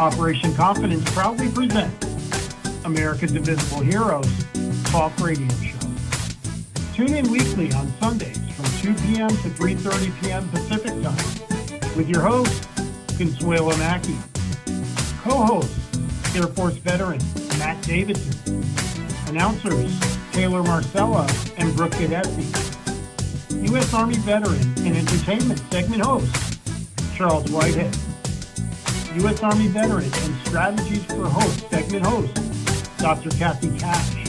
Operation Confidence proudly presents America's Invisible Heroes Talk Radio Show. Tune in weekly on Sundays from 2 p.m. to 3:30 p.m. Pacific Time with your host, Consuelo Mackey. Co-host, Air Force veteran Matt Davidson. Announcers, Taylor Marcella and Brooke Gadesi. U.S. Army veteran and entertainment segment host, Charles Whitehead. U.S. Army veteran and strategies for host segment host, Dr. Kathy Cash.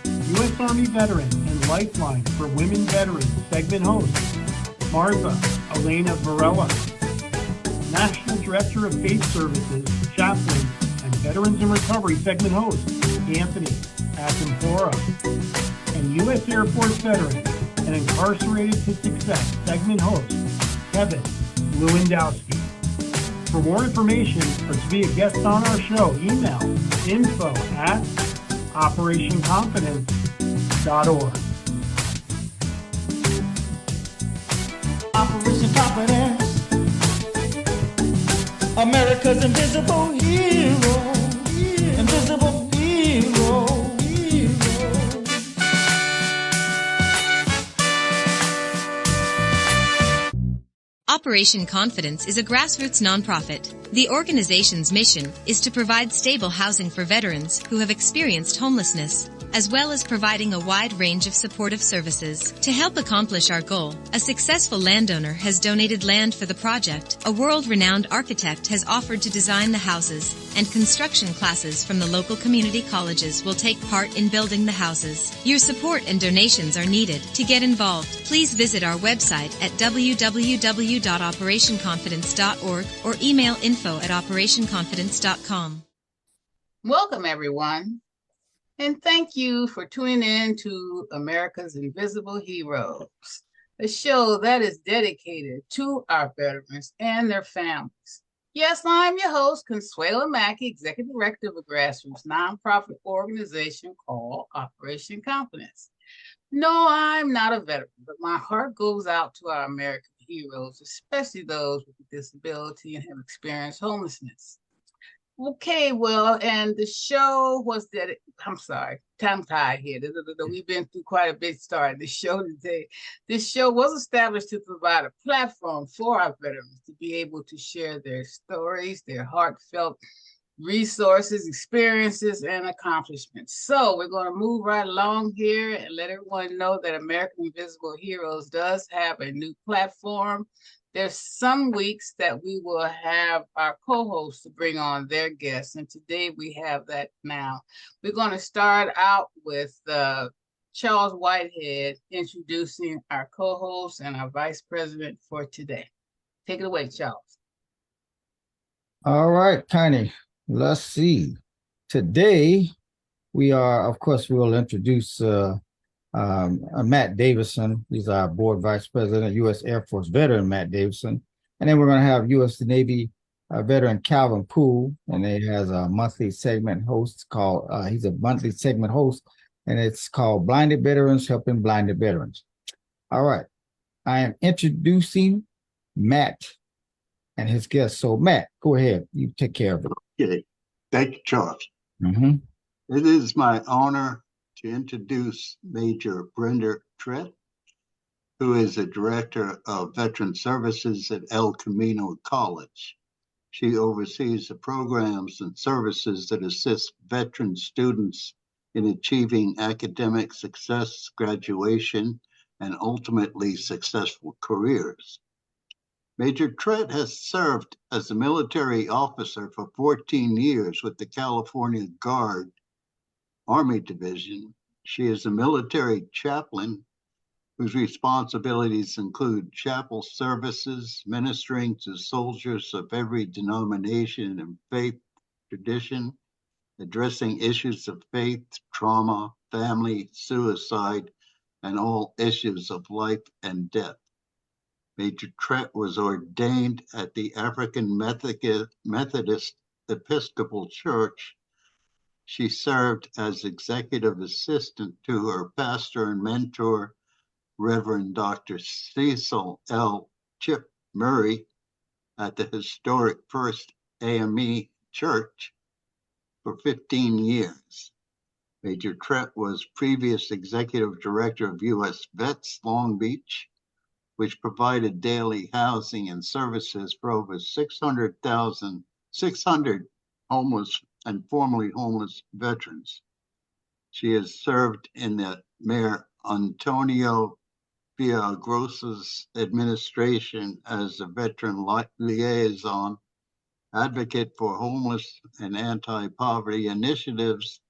U.S. Army veteran and Lifeline for Women Veterans segment host, Martha Elena Varela. National Director of Faith Services, Chaplain, and Veterans in Recovery segment host, Anthony Acampora. And U.S. Air Force veteran and Incarcerated to Success segment host, Kevin Lewandowski. For more information or to be a guest on our show, email info@operationconfidence.org. Operation Confidence, America's invisible hero, invisible hero. Operation Confidence is a grassroots nonprofit. The organization's mission is to provide stable housing for veterans who have experienced homelessness, as well as providing a wide range of supportive services. To help accomplish our goal, a successful landowner has donated land for the project, a world-renowned architect has offered to design the houses, and construction classes from the local community colleges will take part in building the houses. Your support and donations are needed. To get involved, please visit our website at www.operationconfidence.org or email info@operationconfidence.com. Welcome, everyone. And thank you for tuning in to America's Invisible Heroes, a show that is dedicated to our veterans and their families. Yes, I'm your host, Consuelo Mackey, Executive Director of a grassroots nonprofit organization called Operation Confidence. No, I'm not a veteran, but my heart goes out to our American heroes, especially those with a disability and have experienced homelessness. Okay, well, and the show was that, I'm sorry, tongue-tied here. We've been through quite a bit starting the show today. This show was established to provide a platform for our veterans to be able to share their stories, their heartfelt resources, experiences, and accomplishments. So we're going to move right along here and let everyone know that American Invisible Heroes does have a new platform. There's some weeks that we will have our co-hosts to bring on their guests, and today we have that now. We're going to start out with Charles Whitehead introducing our co-host and our vice president for today. Take it away, Charles. All right, Connie, let's see. Today, we are, of course, we'll introduce Matt Davidson. He's our board vice president, U.S. Air Force veteran Matt Davidson. And then we're going to have U.S. Navy veteran Calvin Poole, and he has a monthly segment host called, he's a monthly segment host, and it's called Blinded Veterans Helping Blinded Veterans. All right, I am introducing Matt and his guests. So Matt, go ahead, you take care of it. Okay, thank you, Charles. Mm-hmm. It is my honor to introduce Major Brenda Threatt, who is the Director of Veteran Services at El Camino College. She oversees the programs and services that assist veteran students in achieving academic success, graduation, and ultimately successful careers. Major Threatt has served as a military officer for 14 years with the California Guard Army Division. She is a military chaplain whose responsibilities include chapel services, ministering to soldiers of every denomination and faith tradition, addressing issues of faith, trauma, family, suicide, and all issues of life and death. Major Threatt was ordained at the African Methodist Episcopal Church. She served as executive assistant to her pastor and mentor, Reverend Dr. Cecil L. Chip Murray, at the historic First AME Church for 15 years. Major Threatt was previous executive director of U.S. Vets Long Beach, which provided daily housing and services for over 600 homeless and formerly homeless veterans. She has served in the Mayor Antonio Villagrossa's administration as a veteran liaison, advocate for homeless and anti-poverty initiatives,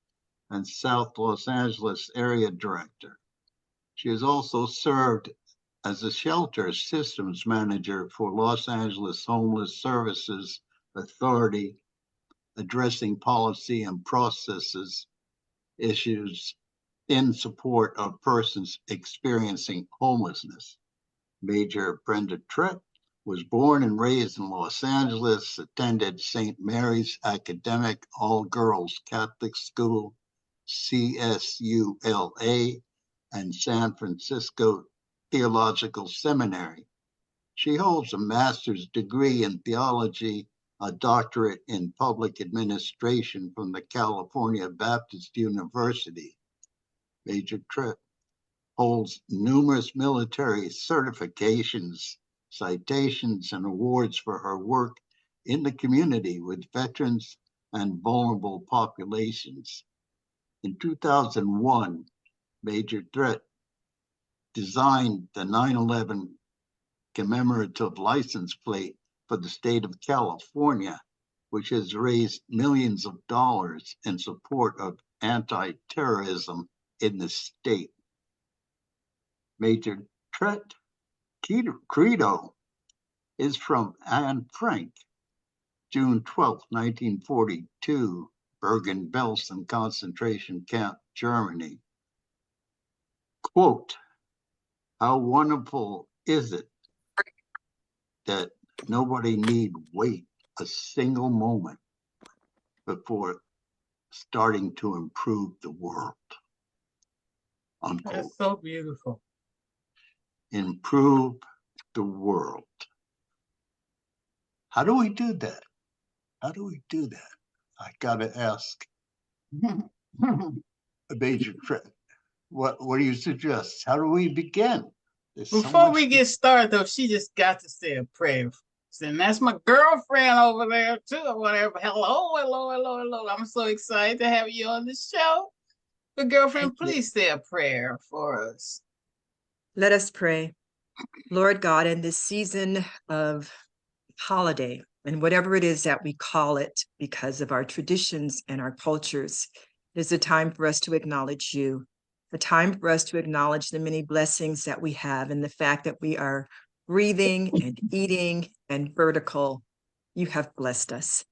and South Los Angeles area director. She has also served as a shelter systems manager for Los Angeles Homeless Services Authority, addressing policy and processes issues in support of persons experiencing homelessness. Major Brenda Threatt was born and raised in Los Angeles, attended St. Mary's Academic All-Girls Catholic School, CSULA, and San Francisco Theological Seminary. She holds a master's degree in theology, a doctorate in public administration from the California Baptist University. Major Threatt holds numerous military certifications, citations, and awards for her work in the community with veterans and vulnerable populations. In 2001, Major Threatt designed the 9/11 commemorative license plate for the state of California, which has raised millions of dollars in support of anti-terrorism in the state. Major Threatt credo is from Anne Frank, June 12, 1942, Bergen-Belsen concentration camp, Germany. Quote, "How wonderful is it that nobody need wait a single moment before starting to improve the world." Unquote. That's so beautiful. Improve the world. How do we do that? How do we do that? I gotta ask Major Threatt, what do you suggest? How do we begin? Before we get started, though, she just got to say a prayer. And that's my girlfriend over there, too, or whatever. Hello, hello, hello, hello. I'm so excited to have you on the show. But girlfriend, please say a prayer for us. Let us pray. Lord God, in this season of holiday, and whatever it is that we call it because of our traditions and our cultures, it is a time for us to acknowledge you, a time for us to acknowledge the many blessings that we have and the fact that we are breathing and eating and vertical. You have blessed us.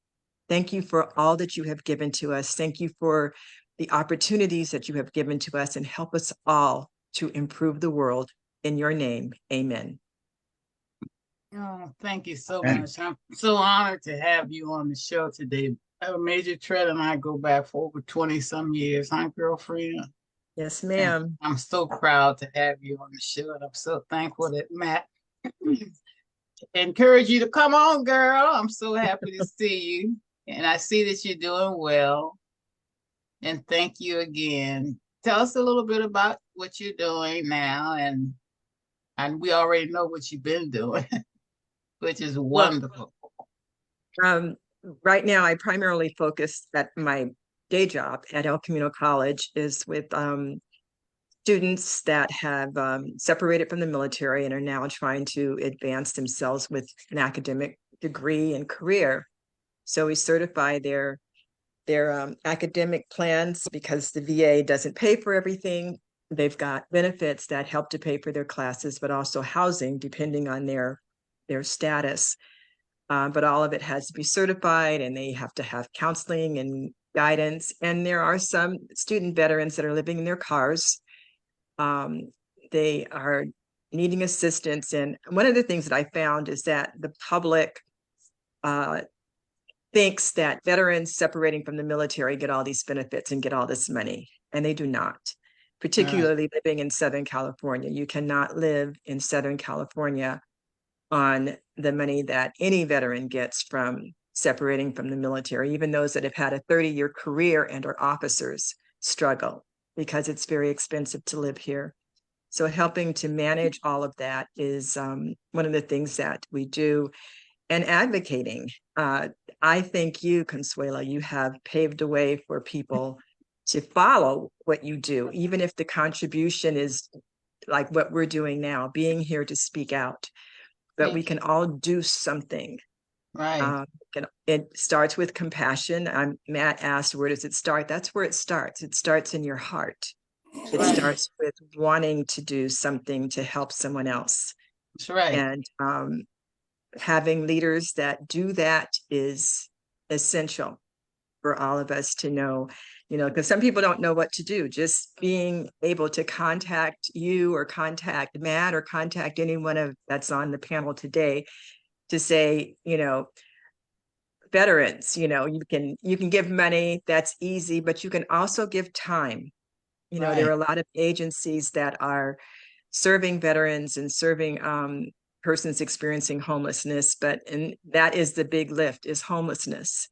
Thank you for all that you have given to us. Thank you for the opportunities that you have given to us, and help us all to improve the world. In your name, amen. Oh, thank you so much. I'm so honored to have you on the show today. Major Threatt and I go back for over 20-some years, huh, girlfriend? Yes, ma'am. I'm so proud to have you on the show, and I'm so thankful that Matt encouraged you to come on, girl. I'm so happy to see you, and I see that you're doing well. And thank you again. Tell us a little bit about what you're doing now, and we already know what you've been doing, which is wonderful. Right now, I primarily focus at my day job at El Camino College is with students that have separated from the military and are now trying to advance themselves with an academic degree and career. So we certify their academic plans because the VA doesn't pay for everything. They've got benefits that help to pay for their classes, but also housing depending on their status. But all of it has to be certified, and they have to have counseling and guidance. And there are some student veterans that are living in their cars. They are needing assistance. And one of the things that I found is that the public thinks that veterans separating from the military get all these benefits and get all this money, and they do not. Particularly living in Southern California. You cannot live in Southern California on the money that any veteran gets from separating from the military. Even those that have had a 30-year career and are officers struggle because it's very expensive to live here. So helping to manage all of that is one of the things that we do. And advocating. I think you, Consuela, you have paved the way for people to follow what you do, even if the contribution is like what we're doing now, being here to speak out, that we can all do something. Right. It starts with compassion. Matt asked, where does it start? That's where it starts. It starts in your heart. It Right. starts with wanting to do something to help someone else. That's right. And having leaders that do that is essential for all of us to know, because some people don't know what to do. Just being able to contact you or contact Matt or contact anyone that's on the panel today to say, veterans, you can give money, that's easy, but you can also give time. There are a lot of agencies that are serving veterans and serving persons experiencing homelessness, and that is the big lift, is homelessness.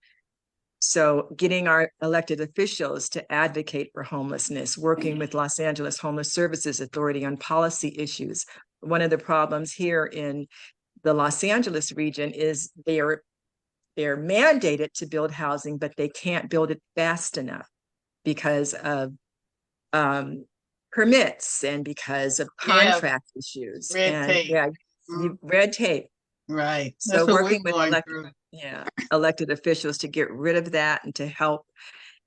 So getting our elected officials to advocate for homelessness, working with Los Angeles Homeless Services Authority on policy issues. One of the problems here in the Los Angeles region is they're mandated to build housing, but they can't build it fast enough because of permits and because of contract issues. Red tape. Red tape. Right. So working with elected officials to get rid of that and to help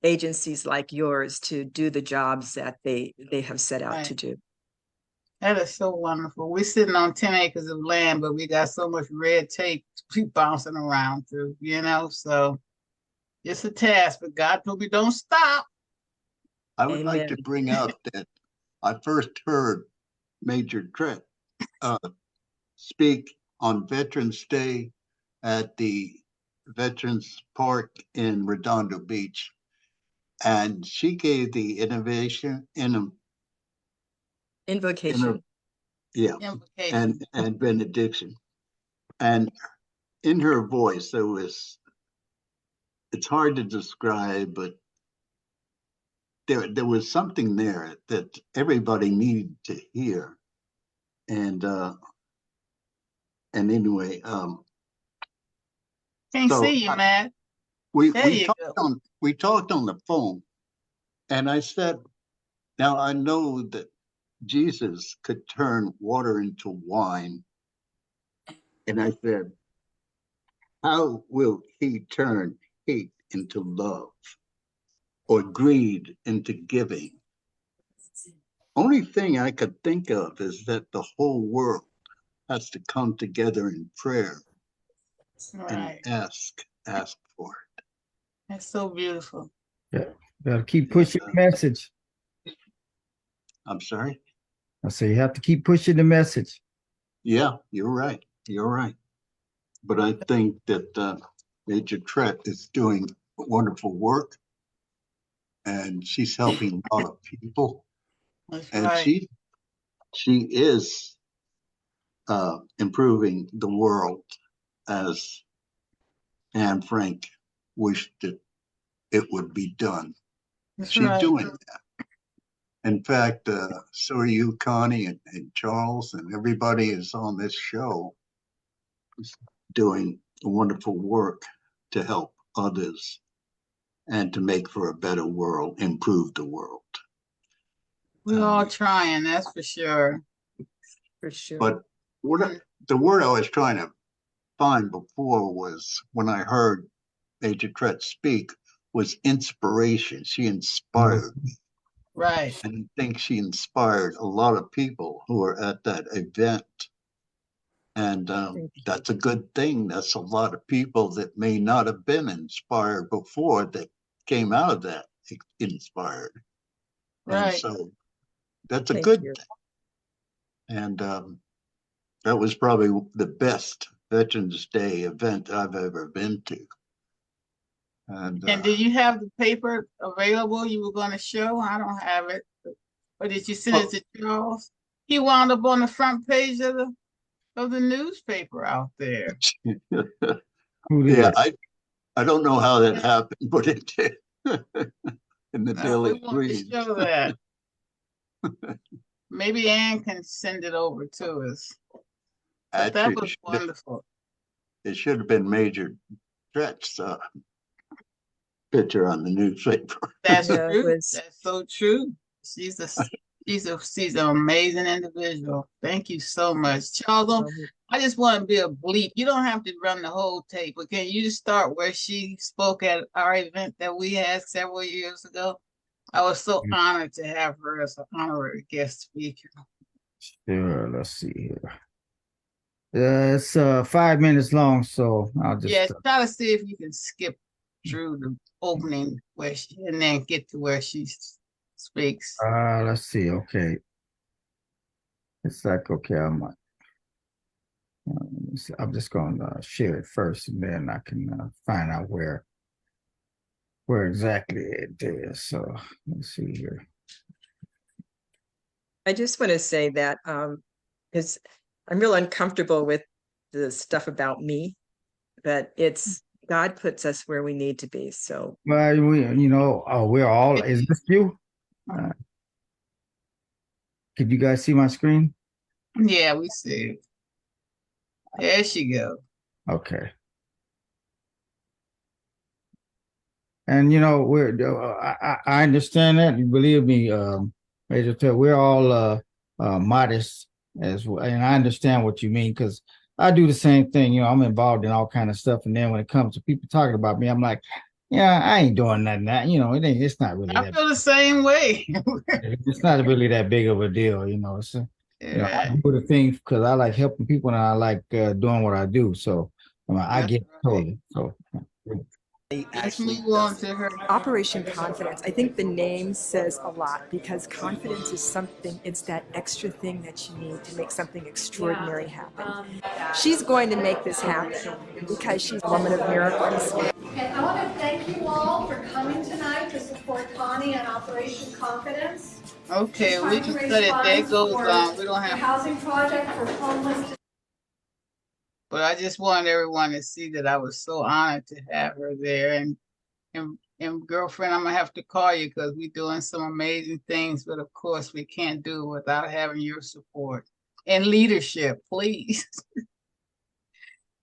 agencies like yours to do the jobs that they have set out to do. That is so wonderful. We're sitting on 10 acres of land, but we got so much red tape to keep bouncing around through, so it's a task, but God told me don't stop. I would like to bring out that I first heard Major Threatt speak on Veterans Day at the Veterans Park in Redondo Beach. And she gave the invocation. And benediction. And in her voice, it's hard to describe, but there was something there that everybody needed to hear. And anyway, can't see you, Matt. We talked on the phone, and I said, now I know that Jesus could turn water into wine. And I said, how will he turn hate into love or greed into giving? Only thing I could think of is that the whole world has to come together in prayer and ask for it. That's so beautiful. Yeah, gotta keep pushing the message. I'm sorry? I say you have to keep pushing the message. Yeah, you're right. You're right. But I think that Major Threatt is doing wonderful work, and she's helping a lot of people. That's and right. she is improving the world as Anne Frank wished that it would be done. That's She's right. doing that. In fact, so are you, Connie, and Charles, and everybody is on this show doing wonderful work to help others and to make for a better world, improve the world. We're all trying, that's for sure. For sure. But the word I was trying to find before was, when I heard Major Threatt speak, was inspiration. She inspired me. Right. And I think she inspired a lot of people who were at that event. And that's a good thing. That's a lot of people that may not have been inspired before that came out of that inspired. Right. And so that's a good thing. And that was probably the best Veterans Day event I've ever been to. And did you have the paper available you were going to show? I don't have it. Or did you send it to Charles? He wound up on the front page of the newspaper out there. Who did? Yeah, I don't know how that happened, but it did. In the No, daily we want to breeze. show that. Maybe Ann can send it over to us. But that Actually, was wonderful. it should have been Major Threatt's picture on the newspaper. That's Yeah, it true. was- That's so true. She's an amazing individual. Thank you so much. Charles, I just want to be a bleep. You don't have to run the whole tape, but can you just start where she spoke at our event that we had several years ago? I was so honored to have her as an honorary guest speaker. Sure, let's see here. It's 5 minutes long, so I'll just Yeah, try to see if you can skip through the opening and then get to where she speaks. let's see. Okay, it's like okay, I'm just going to share it first, and then I can find out where exactly it is. So let's see here. I just want to say that because I'm real uncomfortable with the stuff about me, but it's God puts us where we need to be. So Well, we're all. Is this you? Could you guys see my screen? Yeah, we see. There she go. Okay. And I understand that. You believe me, Major Ted, we're all modest as well, and I understand what you mean because I do the same thing. You know, I'm involved in all kind of stuff, and then when it comes to people talking about me, I'm like, yeah, I ain't doing nothing. That it's not really I that. feel the same way. It's not really that big of a deal. It's I do the thing because I like helping people and I like doing what I do. So I That's get it right. totally. So. Let's move on to her. Operation Confidence. I think the name says a lot because confidence is something, it's that extra thing that you need to make something extraordinary happen. She's going to make this happen because she's a woman of miracles. Okay, I want to thank you all for coming tonight to support Connie on Operation Confidence. Okay, we can cut it. There goes on. We don't have housing project for homeless. But I just wanted everyone to see that I was so honored to have her there. And girlfriend, I'm gonna have to call you because we're doing some amazing things. But of course, we can't do it without having your support and leadership, please.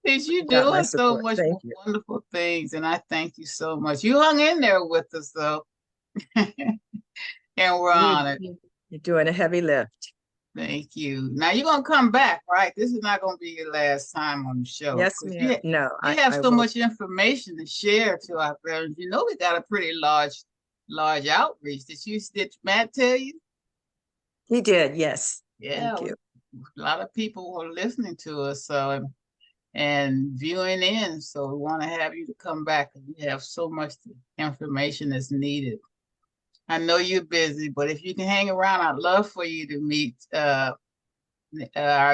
Because you're doing so much wonderful things, and I thank you so much. You hung in there with us, though, and we're honored. You're doing a heavy lift. Thank you. Now you're gonna come back, right? This is not gonna be your last time on the show. Yes, ma'am. No, I have so much information to share to our veterans. You know, we got a pretty large outreach. Did Matt tell you? He did, yes. Yeah, Thank you. A lot of people were listening to us, and viewing in. So we want to have you to come back because you have so much information that's needed. I know you're busy, but if you can hang around, I'd love for you to meet our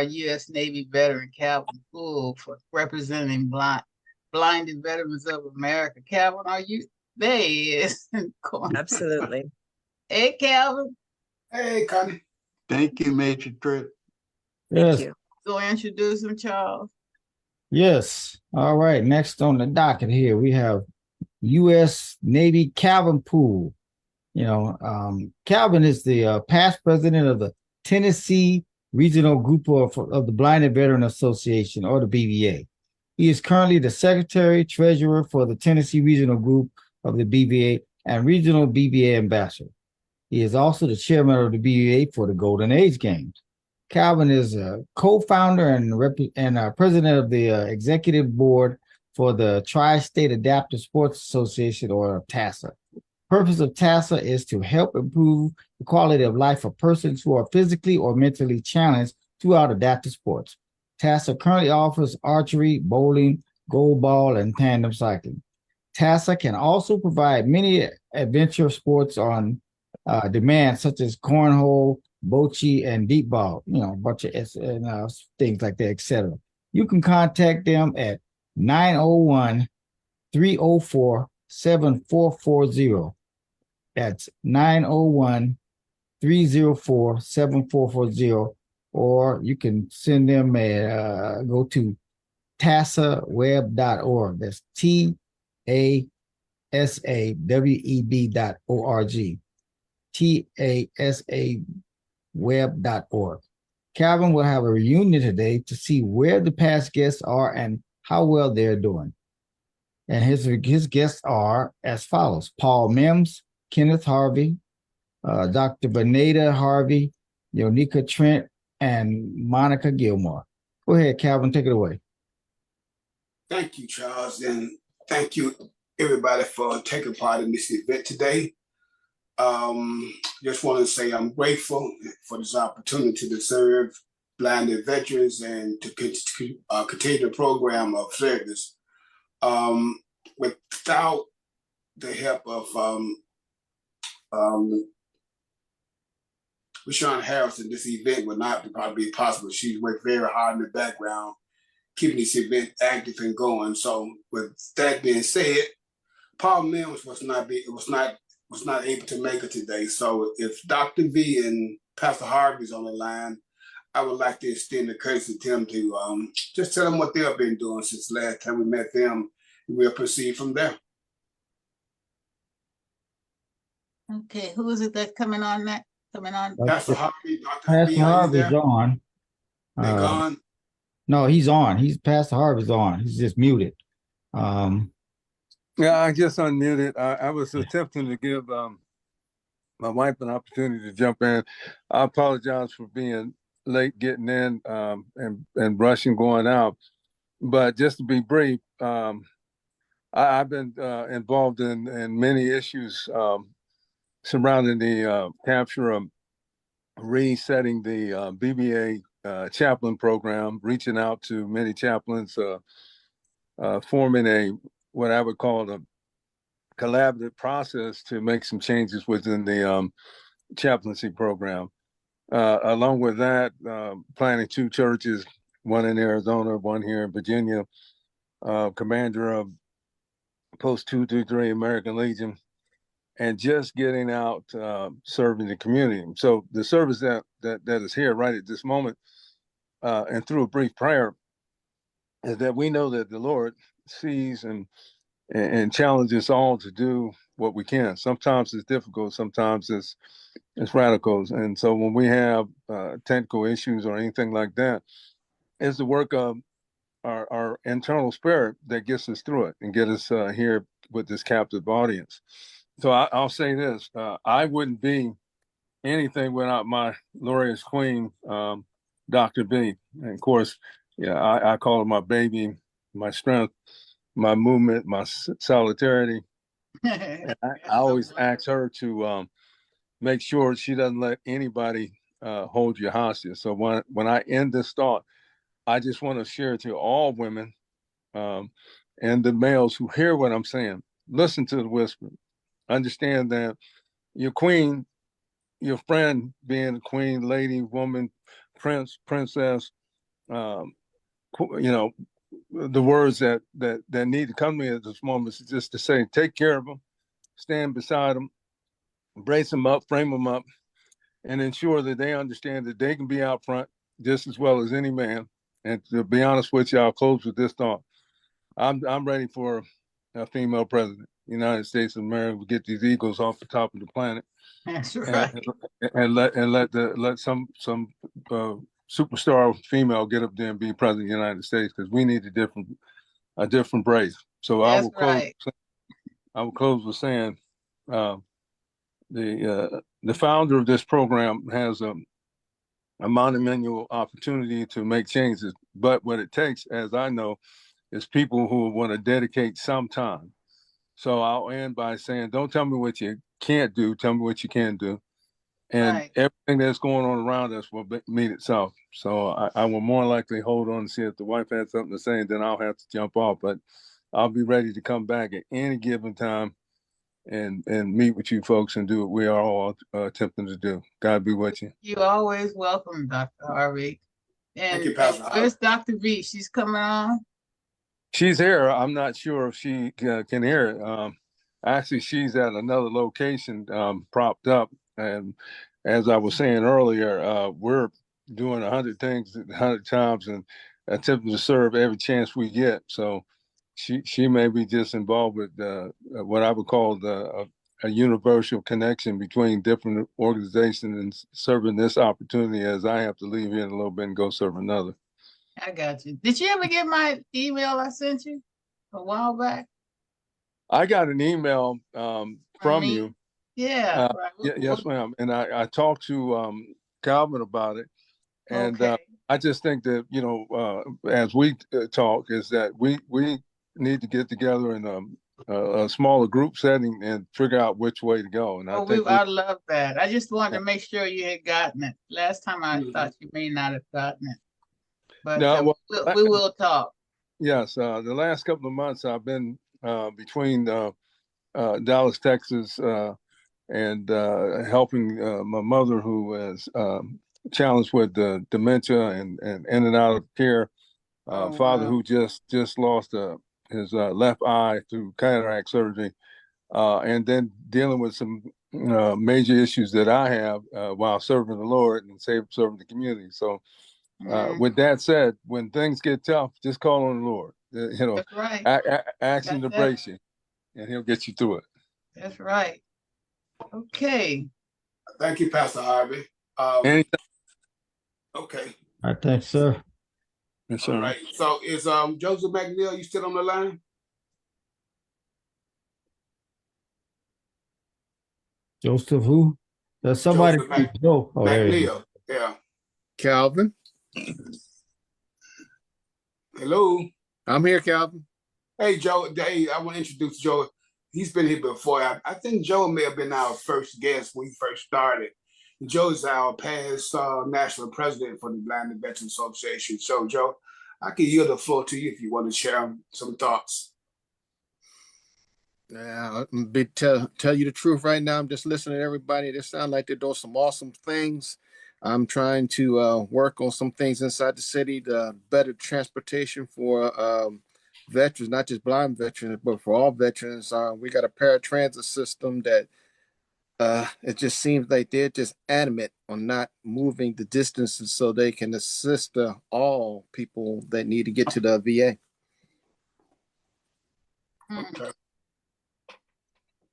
U.S. Navy veteran, Calvin Poole, for representing Blinded Veterans of America. Calvin, are you? There he is. Absolutely. Hey, Calvin. Hey, Connie. Thank you, Major Threatt. Yes. Thank you. Go introduce him, Charles. Yes. All right. Next on the docket here, we have U.S. Navy Calvin Poole. Calvin is the past president of the Tennessee Regional Group of the Blinded Veteran Association, or the BVA. He is currently the secretary treasurer for the Tennessee Regional Group of the BVA and regional BVA ambassador. He is also the chairman of the BVA for the Golden Age Games. Calvin is a co-founder and president of the executive board for the Tri-State Adaptive Sports Association, or TASA. Purpose of TASA is to help improve the quality of life for persons who are physically or mentally challenged throughout adaptive sports. TASA currently offers archery, bowling, goalball, and tandem cycling. TASA can also provide many adventure sports on demand, such as cornhole, bocce, and deep ball, a bunch of things like that, etc. You can contact them at 901-304-7440. That's 901-304-7440, or you can send them go to tasaweb.org. That's TASAWEB.org. TASAweb.org. Calvin will have a reunion today to see where the past guests are and how well they're doing. And his guests are as follows: Paul Mims, Kenneth Harvey, Dr. Beneda Harvey, Yonika Trent, and Monica Gilmore. Go ahead, Calvin, take it away. Thank you, Charles, and thank you, everybody, for taking part in this event today. Just want to say I'm grateful for this opportunity to serve blinded veterans and to continue the program of service. Without the help of Rashawn Harrison, this event would not probably be possible. She's worked very hard in the background, keeping this event active and going. So, with that being said, Paul Mills was not able to make it today. So, if Dr. V and Pastor Harvey's on the line, I would like to extend the courtesy to them to just tell them what they've been doing since the last time we met them. We'll proceed from there. Okay, who is it that's coming on? Pastor Harvey, Dr. Pastor V, are you Harvey's there? on. They gone? No, he's on. Pastor Harvey's on. He's just muted. Yeah, I just unmuted. I was attempting to give my wife an opportunity to jump in. I apologize for being late getting in and rushing going out. But just to be brief, I've been involved in many issues surrounding the capture of resetting the BVA chaplain program, reaching out to many chaplains, forming what I would call a collaborative process to make some changes within the chaplaincy program. Along with that, planning 2 churches, one in Arizona, one here in Virginia, commander of Post 223 American Legion, and just getting out serving the community. So the service that is here right at this moment, and through a brief prayer, is that we know that the Lord sees and challenges all to do what we can. Sometimes it's difficult, sometimes it's radicals. And so when we have technical issues or anything like that, it's the work of our internal spirit that gets us through it and get us here with this captive audience. So I'll say this, I wouldn't be anything without my glorious queen, Dr. B. And of course, yeah, I call her my baby, my strength, my movement, my solidarity. And I always ask her to make sure she doesn't let anybody hold you hostage. So when I end this thought, I just want to share to all women and the males who hear what I'm saying. Listen to the whisper. Understand that your queen, your friend, being a queen, lady, woman, prince, princess, the words that need to come to me at this moment is just to say, take care of them, stand beside them, brace them up, frame them up, and ensure that they understand that they can be out front just as well as any man. And to be honest with you, I'll close with this thought. I'm ready for a female president. United States of America will get these eagles off the top of the planet. That's right. And let some superstar female get up there and be president of the United States, because we need a different brace. So That's right. I will close with saying the founder of this program has a monumental opportunity to make changes, but what it takes, as I know, is people who want to dedicate some time. So I'll end by saying, don't tell me what you can't do, tell me what you can do. And everything that's going on around us will meet itself. So I will more likely hold on and see if the wife has something to say, and then I'll have to jump off. But I'll be ready to come back at any given time and meet with you folks and do what we are all attempting to do. God be with you. You're always welcome, Dr. Harvey. And Thank you, Pastor where's Dr. V? She's coming on? She's here. I'm not sure if she can hear it. Actually, she's at another location propped up. And as I was saying earlier, we're doing 100 things 100 times and attempting to serve every chance we get. So she may be just involved with what I would call a universal connection between different organizations and serving this opportunity as I have to leave here in a little bit and go serve another. I got you. Did you ever get my email I sent you a while back? I got an email from me? you. Yeah, right. Yes, ma'am. And I talked to Calvin about it. And Okay. I just think that, as we talk, is that we need to get together in a smaller group setting and figure out which way to go. And I think I love that. I just wanted to make sure you had gotten it. Last time I thought you may not have gotten it, but no, we will talk. Yes, the last couple of months I've been between Dallas, Texas, and helping my mother who is challenged with dementia and in and out of care. Father Wow. who just lost his left eye through cataract surgery, and then dealing with some major issues that I have while serving the Lord and serving the community. So, with that said, when things get tough, just call on the Lord. That's right. Ask him to brace you, and he'll get you through it. That's right. Okay. Thank you, Pastor Harvey. Anytime. Okay. I think so. Yes, All sir. right. So is Joseph McNeil, you still on the line? Joseph who? There's somebody. Joseph Joe. Oh, there he is. McNeil. Yeah. Calvin, Hello. I'm here, Calvin. Hey, Joe. Hey, I want to introduce Joe. He's been here before. I think Joe may have been our first guest when we first started. Joe's our past national president for the Blind and Veteran Association. So, Joe, I can yield the floor to you if you want to share some thoughts. Yeah, tell you the truth right now. I'm just listening to everybody. They sound like they're doing some awesome things. I'm trying to work on some things inside the city, the better transportation for veterans, not just blind veterans, but for all veterans. We got a paratransit system that it just seems like they're just adamant on not moving the distances so they can assist all people that need to get to the VA. Okay.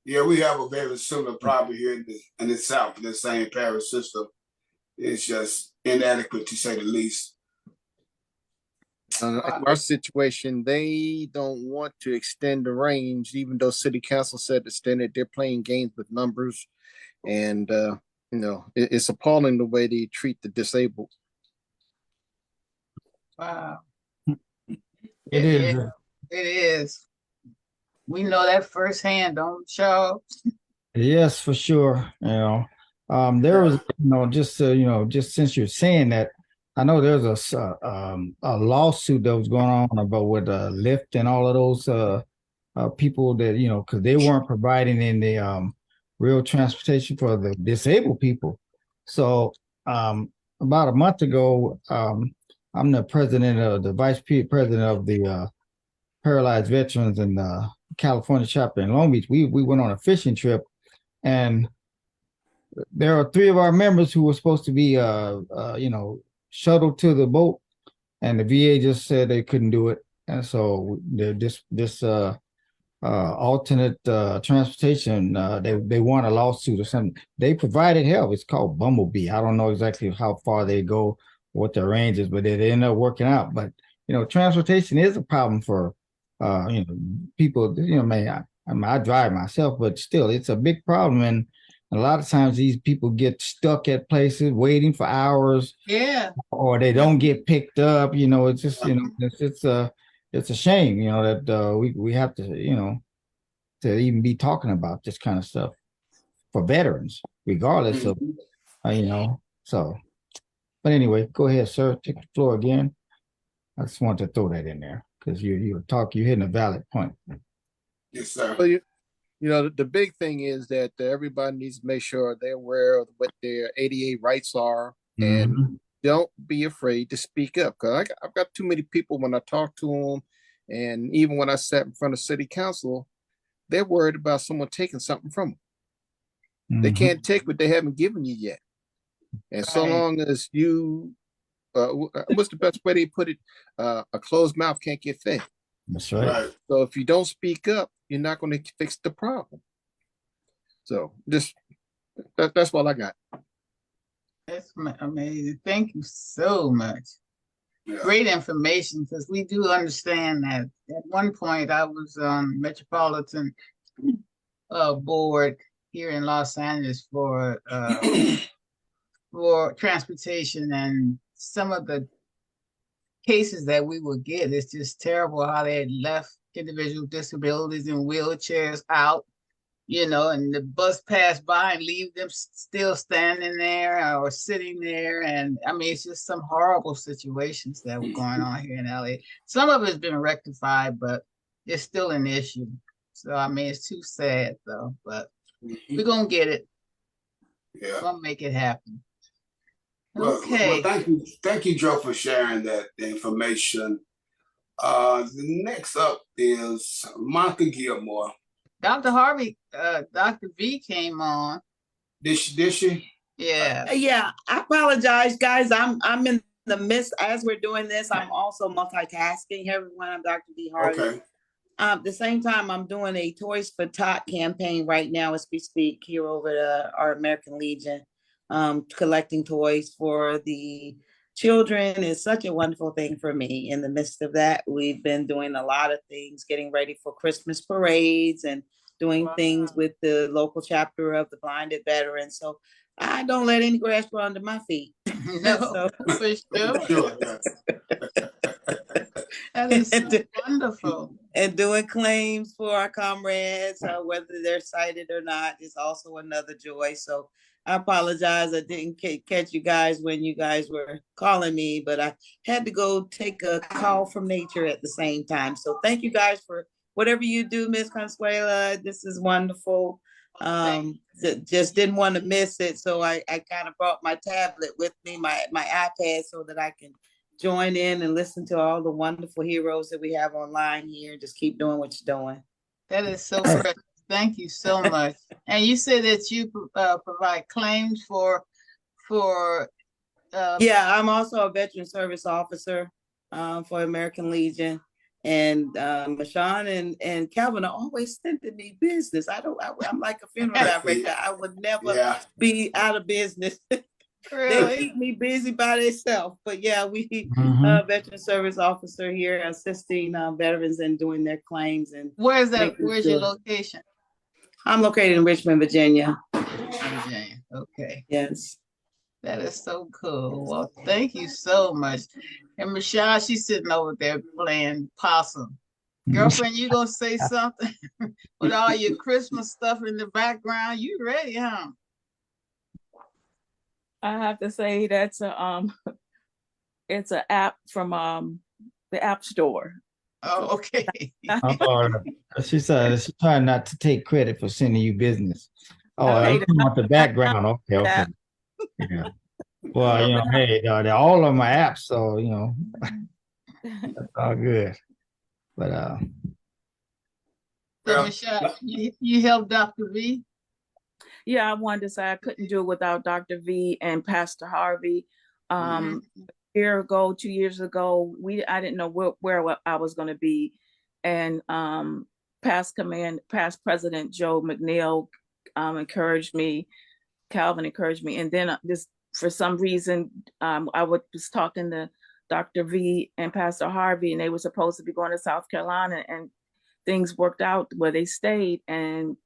Yeah, we have a very similar problem here in the South. The same parish system is just inadequate, to say the least. Our situation, they don't want to extend the range, even though City Council said extend it. They're playing games with numbers, and it's appalling the way they treat the disabled. Wow. It is. It is. We know that firsthand, don't we, Charles? Yes, for sure. There was, just since you're saying that, I know there's a lawsuit that was going on about with Lyft and all of those people that, because they weren't providing any real transportation for the disabled people. So about a month ago, I'm the vice president of the Paralyzed Veterans in the California chapter in Long Beach. We went on a fishing trip, and there are 3 of our members who were supposed to be shuttled to the boat, and the VA just said they couldn't do it, and so this alternate transportation, they won a lawsuit or something. They provided help. It's called Bumblebee. I don't know exactly how far they go, what their range is, but they end up working out. But transportation is a problem for people. I drive myself, but still, it's a big problem. And a lot of times these people get stuck at places waiting for hours. Yeah. Or they don't get picked up. It's just, it's a shame, that we have to, to even be talking about this kind of stuff for veterans, regardless of, so. But anyway, go ahead, sir. Take the floor again. I just wanted to throw that in there because you're hitting a valid point. Yes, sir. Well, the big thing is that everybody needs to make sure they're aware of what their ADA rights are, and don't be afraid to speak up. Because I've got too many people when I talk to them, and even when I sat in front of city council, they're worried about someone taking something from them. They can't take what they haven't given you yet. And so long as you, what's the best way they put it? A closed mouth can't get fed. That's right. Right. So if you don't speak up, you're not going to fix the problem. So just that's all I got. That's amazing. Thank you so much. Yeah. Great information, because we do understand that at one point I was on Metropolitan board here in Los Angeles for transportation, and some of the cases that we would get, it's just terrible how they had left individuals with disabilities in wheelchairs out, and the bus passed by and leave them still standing there or sitting there. And I mean, it's just some horrible situations that were going on here in LA. Some of it's been rectified, but it's still an issue. So, I mean, it's too sad though, but we're going to get it. Yeah. We're going to make it happen. Well, Okay. thank you, Joe, for sharing that information. The next up is Monica Gilmore. Dr. Harvey, Dr. V came on. Did she? Yeah. Yeah, I apologize, guys. I'm in the midst as we're doing this. I'm also multitasking. Everyone, I'm Dr. D. Harvey. Okay. At the same time, I'm doing a Toys for Tot campaign right now as we speak here over at our American Legion, collecting toys for the children is such a wonderful thing for me. In the midst of that, we've been doing a lot of things, getting ready for Christmas parades and doing things with the local chapter of the Blinded Veterans. So I don't let any grass grow under my feet. No, for sure. That is so wonderful. And doing claims for our comrades, whether they're sighted or not, is also another joy. So I apologize. I didn't catch you guys when you guys were calling me, but I had to go take a call from nature at the same time. So thank you guys for whatever you do, Miss Consuela. This is wonderful. Just didn't want to miss it. So I kind of brought my tablet with me, my iPad, so that I can join in and listen to all the wonderful heroes that we have online here. Just keep doing what you're doing. That is so precious. Thank you so much. And you said that you provide claims for. Yeah, I'm also a veteran service officer for American Legion. And Mashawn and Calvin are always sending me business. I'm like a funeral director. I would never be out of business. Really? They keep me busy by themselves. But yeah, we veteran service officer here assisting veterans and doing their claims. And where's your location? I'm located in Richmond, Virginia. Virginia. Okay. Yes. That is so cool. Well, thank you so much. And Michelle, she's sitting over there playing possum. Girlfriend, you gonna say something with all your Christmas stuff in the background? You ready, huh? I have to say that's it's an app from the App Store. Oh, okay. She said she's trying not to take credit for sending you business. Oh, you want the background? Okay. Yeah. Well, hey, they're all on my apps, so that's all good. But so Michelle, you helped Dr. V? Yeah, I wanted to say I couldn't do it without Dr. V and Pastor Harvey. A year ago, 2 years ago, I didn't know where I was going to be, and past President Joe McNeil encouraged me, Calvin encouraged me, and then for some reason I was talking to Dr. V and Pastor Harvey, and they were supposed to be going to South Carolina, and things worked out where they stayed, and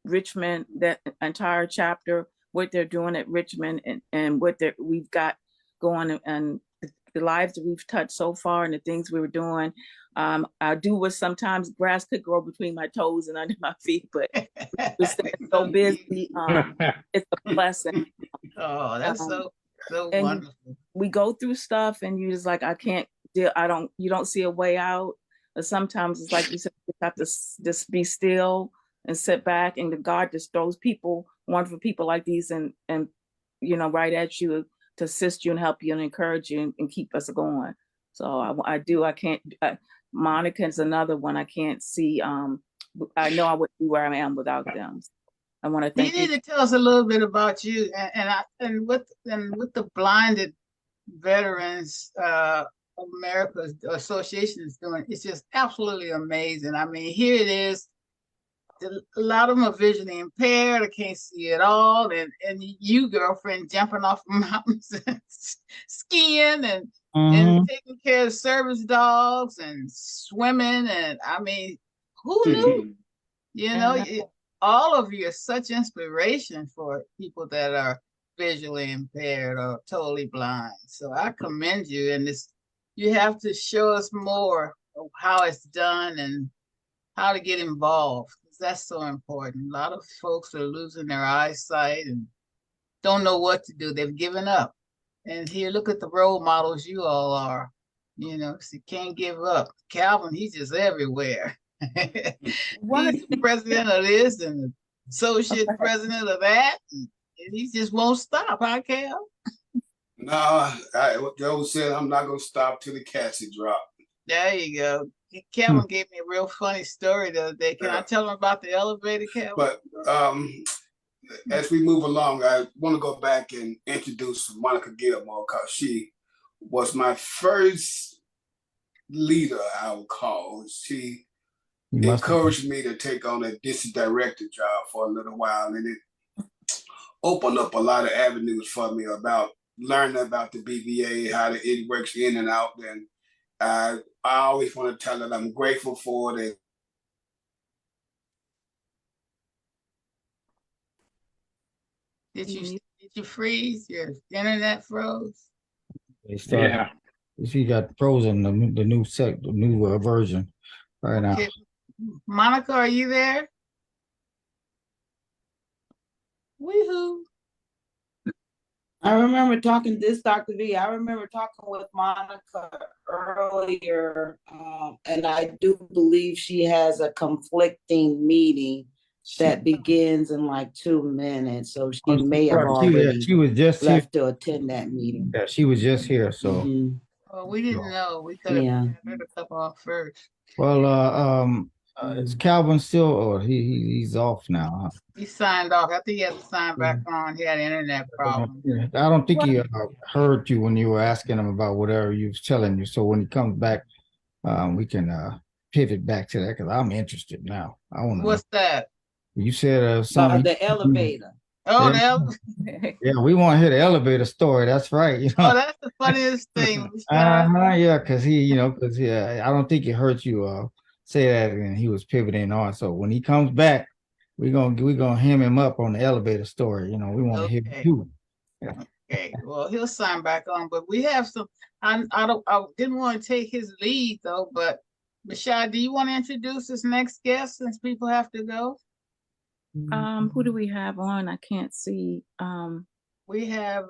Richmond, that entire chapter, what they're doing at Richmond and what we've got going, and the lives that we've touched so far and the things we were doing. I do wish sometimes grass could grow between my toes and under my feet, but we're staying so busy. It's a blessing. Oh, that's so wonderful. We go through stuff and you're just like, I can't deal. You don't see a way out. But sometimes it's like you said, you have to just be still and sit back, and God just throws wonderful people like these and right at you to assist you and help you and encourage you and keep us going. So I can't, Monica is another one I can't see. I know I wouldn't be where I am without them. I want to thank you. You need to tell us a little bit about you and with the blinded veterans America's Association is doing, it's just absolutely amazing. I mean, here it is. A lot of them are visually impaired. I can't see at all. And you, girlfriend, jumping off mountains and skiing and taking care of service dogs and swimming. And I mean, who knew? You know, all of you are such inspiration for people that are visually impaired or totally blind. So I commend you. And this, you have to show us more of how it's done and how to get involved. That's so important. A lot of folks are losing their eyesight and don't know what to do. They've given up. And here, look at the role models you all are. You know, so you can't give up. Calvin, he's just everywhere. He's the president of this and the associate president of that. And he just won't stop, huh, Cal? No, Joe said I'm not gonna stop till the casket drop. There you go. Calvin gave me a real funny story the other day. Can I tell him about the elevator, Calvin? But as we move along, I want to go back and introduce Monica Gilmore because she was my first leader, I would call. She encouraged me to take on a district director job for a little while, and it opened up a lot of avenues for me about learning about the BVA, how it works in and out, and I always want to tell her I'm grateful for it. Did you freeze? Your internet froze? Yeah. She got frozen, the new version right now. Monica, are you there? Woohoo. I remember talking this, Dr. V. I remember talking with Monica earlier, and I do believe she has a conflicting meeting that begins in like 2 minutes. So she may have already she was just left to attend that meeting. Yeah, she was just here, so. Well, we didn't know. We could have heard a couple off first. Well, is Calvin still, or he's off now? Huh? He signed off. I think he had to sign back on. He had an internet problem. I don't think he heard you when you were asking him about whatever he was telling you. So when he comes back, we can pivot back to that because I'm interested now. I want to. What's that? You said something. The elevator. Oh, the elevator. Yeah, we want to hear the elevator story. That's right. You know? Oh, that's the funniest thing. Yeah, because I don't think he heard you say that, and he was pivoting on. So when he comes back, we're gonna hem him up on the elevator story. You know, we want to hear you. Yeah. Okay, well, he'll sign back on, but we have some. I didn't want to take his lead though, but Michelle, do you want to introduce this next guest since people have to go? Who do we have on? I can't see. We have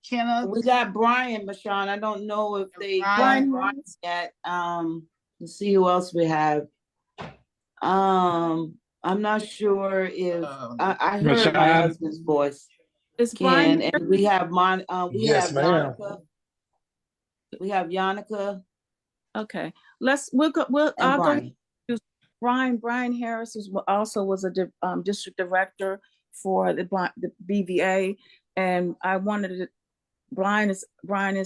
Kenneth. We got Brian, Michonne. I don't know if they got Brian yet. Let's see who else we have. I'm not sure if I heard my husband's voice. It's Brian, and we have Yes, have ma'am. Yannicka. We have Yannicka. Okay, I'll go. Brian Harris was a district director for the BVA, and I wanted to. Brian is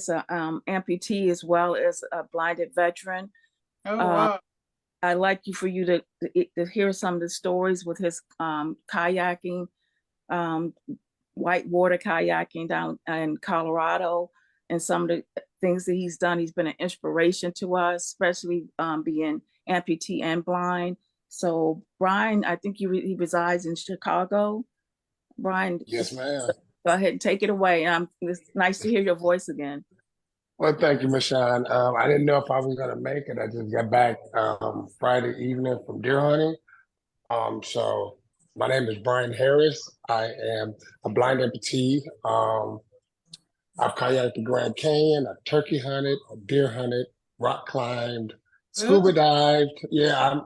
a amputee as well as a blinded veteran. Oh wow! I'd like for you to hear some of the stories with his kayaking, whitewater kayaking down in Colorado, and some of the things that he's done. He's been an inspiration to us, especially being amputee and blind. So Brian, I think he resides in Chicago. Brian. Yes, ma'am. Go ahead and take it away. It's nice to hear your voice again. Well, thank you, Michonne. I didn't know if I was going to make it. I just got back Friday evening from deer hunting. So my name is Brian Harris. I am a blind amputee. I've kayaked the Grand Canyon, I've turkey hunted, I've deer hunted, rock climbed, scuba dived. Yeah,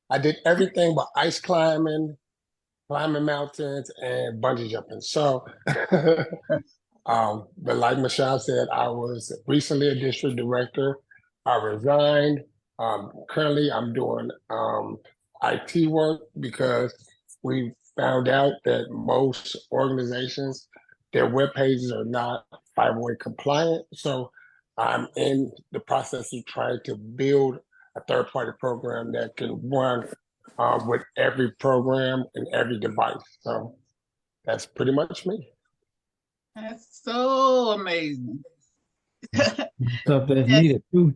I did everything but ice climbing mountains, and bungee jumping. So, but like Michelle said, I was recently a district director. I resigned. Currently, I'm doing IT work because we found out that most organizations, their web pages are not 508 compliant. So I'm in the process of trying to build a third-party program that can run with every program and every device. So that's pretty much me. That's so amazing. Stuff that's needed too.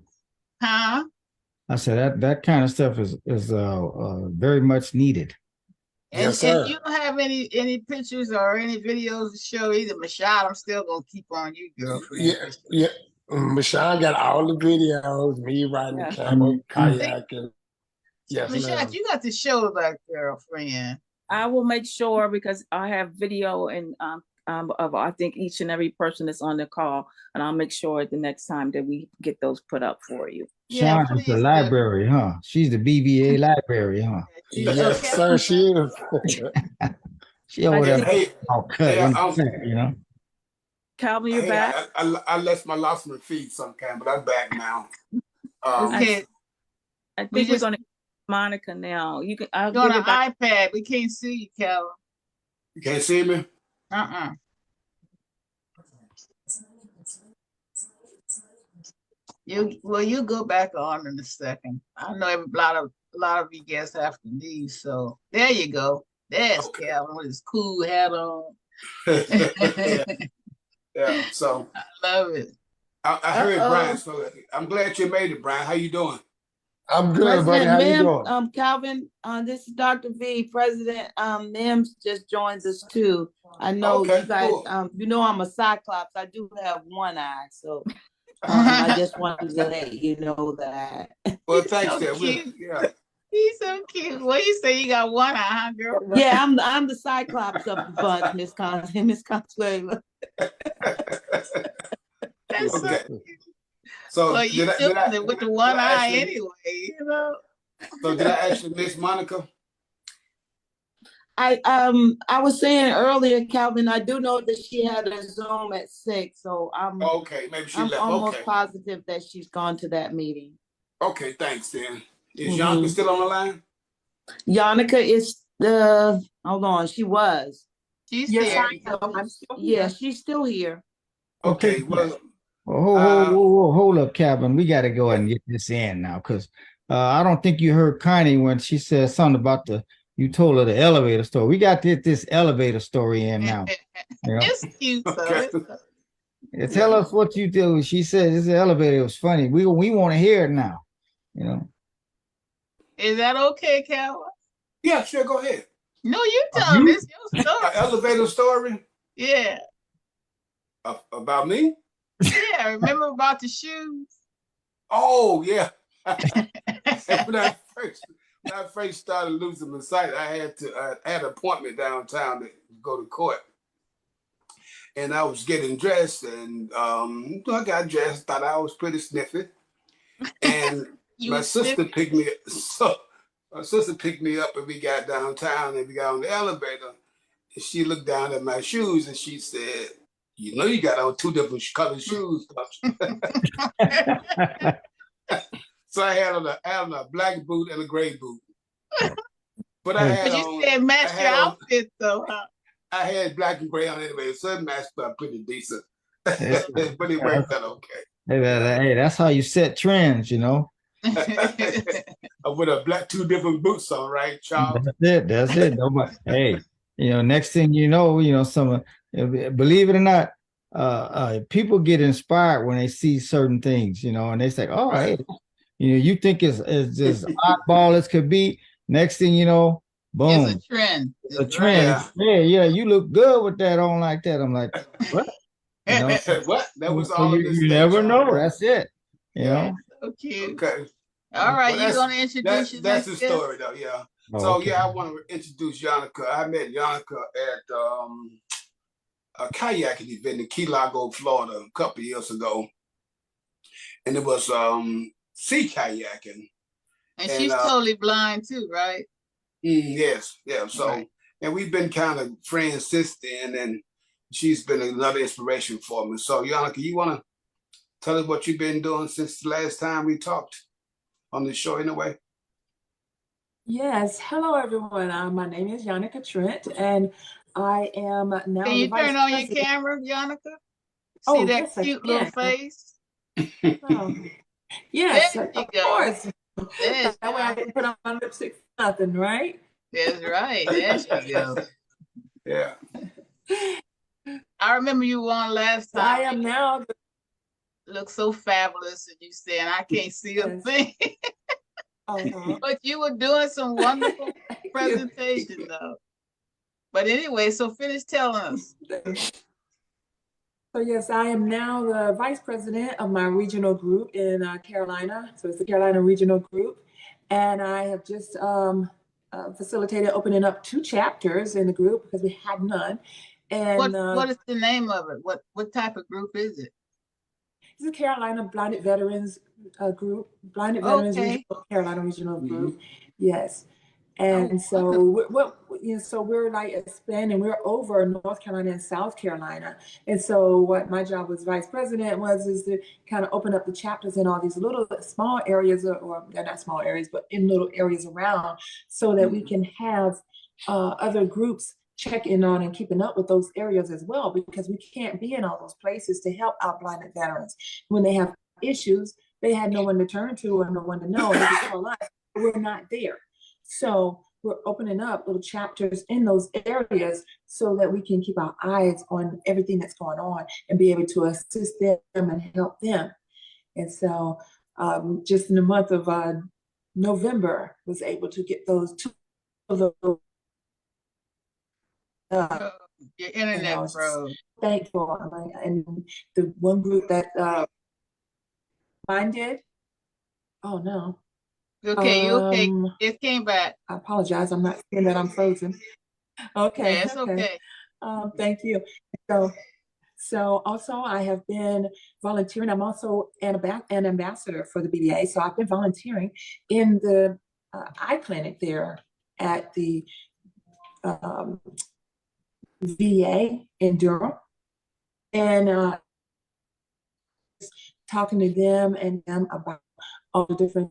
Huh? I said that kind of stuff is very much needed. And, Yes, sir. and you don't have any pictures or any videos to show either, Michelle. I'm still gonna keep on you, girlfriend. Yeah. Michelle got all the videos, me riding the camel, kayaking. Yes, Michelle, ma'am. you got to show that, girlfriend. I will make sure because I have video and of I think each and every person that's on the call, and I'll make sure the next time that we get those put up for you. Sean is the library, huh? She's the BVA library, huh? Yes, sir, she is. She over there all cut Hey, in the back, you know. Calvin, you're back. I lost my feed sometime, but I'm back now. Okay. I think we're gonna Monica now. You can. I'll You're on give an it back. iPad. We can't see you, Calvin. You can't see me? You go back on in a second. I know a lot of you guys have to leave, so there you go. There's Calvin with his cool hat on. Yeah, so I love it. I heard Brian, so I'm glad you made it, Brian. How you doing? I'm good, buddy. How you doing? Calvin, this is Dr. V, President Mims just joins us too. I know you guys, cool. You know I'm a cyclops. I do have one eye, so I just wanted to let you know that. Well, thanks, so cute. Yeah. He's so cute. What you say? You got one eye, huh, girl? Yeah, I'm the cyclops of the bunch, Miss Consuelo. That's so cute. So well, you doing it with the one eye anyway, you know. So did I actually miss Monica? I was saying earlier, Calvin, I do know that she had a Zoom at 6, so I'm maybe she I'm left. almost positive that she's gone to that meeting. Okay, thanks then. Is Yannicka still on the line? Yannicka is hold on, she was. She's here. Yeah, she's still here. Okay, well. Hold up, Calvin. We got to go and get this in now because I don't think you heard Connie when she said something about you told her the elevator story. We got to get this elevator story in now. You know? It's cute, so tell us what you do. She said this elevator was funny. We want to hear it now. You know. Is that okay, Calvin? Yeah, sure. Go ahead. No, you tell me. It's your story. Elevator story? Yeah. About me? Yeah, remember about the shoes? Oh, yeah. when I first started losing my sight, I had an appointment downtown to go to court. And I was getting dressed, and I got dressed, thought I was pretty sniffy. And my sister picked me up. So my sister picked me up, and we got downtown, and we got on the elevator. And she looked down at my shoes, and she said, "You know you got on 2 different colored shoes, don't you?" So I had on a black boot and a gray boot. But I had you said match your outfit though, huh? I had black and gray on anyway, so it matched up pretty decent. But it worked out okay. Hey, that's how you set trends, you know. With a 2 different boots on, right, Charles? That's it. Nobody, hey, next thing you know, some believe it or not, people get inspired when they see certain things, and they say, "Oh, right. Hey, you think it's just oddball as could be." Next thing you know, boom, it's a trend. It's a trend. Yeah, you look good with that on like that. I'm like, what? What? That was so all. You never know. That's it. You know. So cute. Okay. All right, you're gonna introduce your That's the story, though. Yeah. Okay. I want to introduce Yannicka. I met Yannicka at a kayaking event in Key Largo, Florida, a couple of years ago, and it was sea kayaking. And she's totally blind too, right? Yes, yeah. So, and we've been kind of friends since then, and she's been another inspiration for me. So, Yannicka, you want to tell us what you've been doing since the last time we talked on the show, in a way? Yes. Hello, everyone. My name is Yannicka Trent, and I am now. Can you turn on your camera, Yannicka? See that cute little face? Oh, yes, There you of go. course. There That way I can put on lipstick for nothing, right? That's right. There she go. Yeah. I remember you on last So time. I am now. Look so fabulous, and you saying I can't see a thing. But you were doing some wonderful presentation though. But anyway, so finish telling us. So yes, I am now the vice president of my regional group in Carolina. So it's the Carolina Regional Group. And I have just facilitated opening up 2 chapters in the group because we had none. And what is the name of it? What type of group is it? It's the Carolina Blinded Veterans Group, Blinded Veterans Regional, Carolina Regional Group. Yes. And so so we're like expanding, we're over North Carolina and South Carolina. And so what my job as vice president is to kind of open up the chapters in all these little small areas, or they're not small areas, but in little areas around, so that we can have other groups checking on and keeping up with those areas as well, because we can't be in all those places to help our blinded veterans. When they have issues, they had no one to turn to or no one to know. They just call us, we're not there. So we're opening up little chapters in those areas so that we can keep our eyes on everything that's going on and be able to assist them and help them. And so just in the month of November, was able to get those 2 of those. Your internet froze. Thankful. And the one group that mine did, oh no. Okay, you okay? It came back. I apologize. I'm not saying that I'm frozen. Okay. Yeah, it's okay. Thank you. So also I have been volunteering. I'm also an ambassador for the BVA. So I've been volunteering in the eye clinic there at the VA in Durham, and talking to them about all the different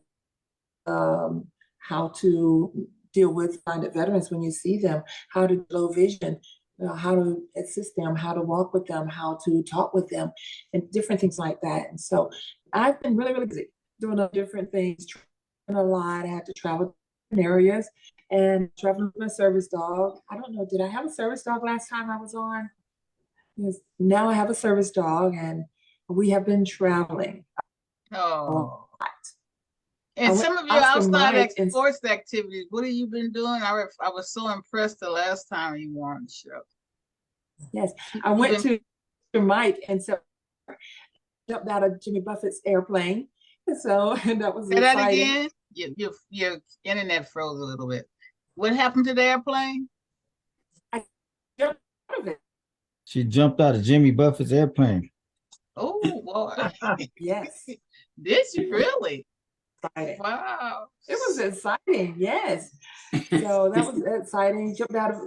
how to deal with blinded veterans when you see them, how to low vision, how to assist them, how to walk with them, how to talk with them, and different things like that. And so I've been really, really busy doing different things, traveling a lot. I had to travel to different areas and traveling with my service dog. I don't know, did I have a service dog last time I was on? Yes, now I have a service dog, and we have been traveling. Oh. And some of your outside sports activities, what have you been doing? I was so impressed the last time you were on the show. Yes, I went to Mike, and so jumped out of Jimmy Buffett's airplane. So that was exciting. That again? Your internet froze a little bit. What happened to the airplane? I jumped out of it. She jumped out of Jimmy Buffett's airplane. Oh boy. Yes. Did you really? Exciting. Wow. It was exciting, yes. So that was exciting. Jumped out of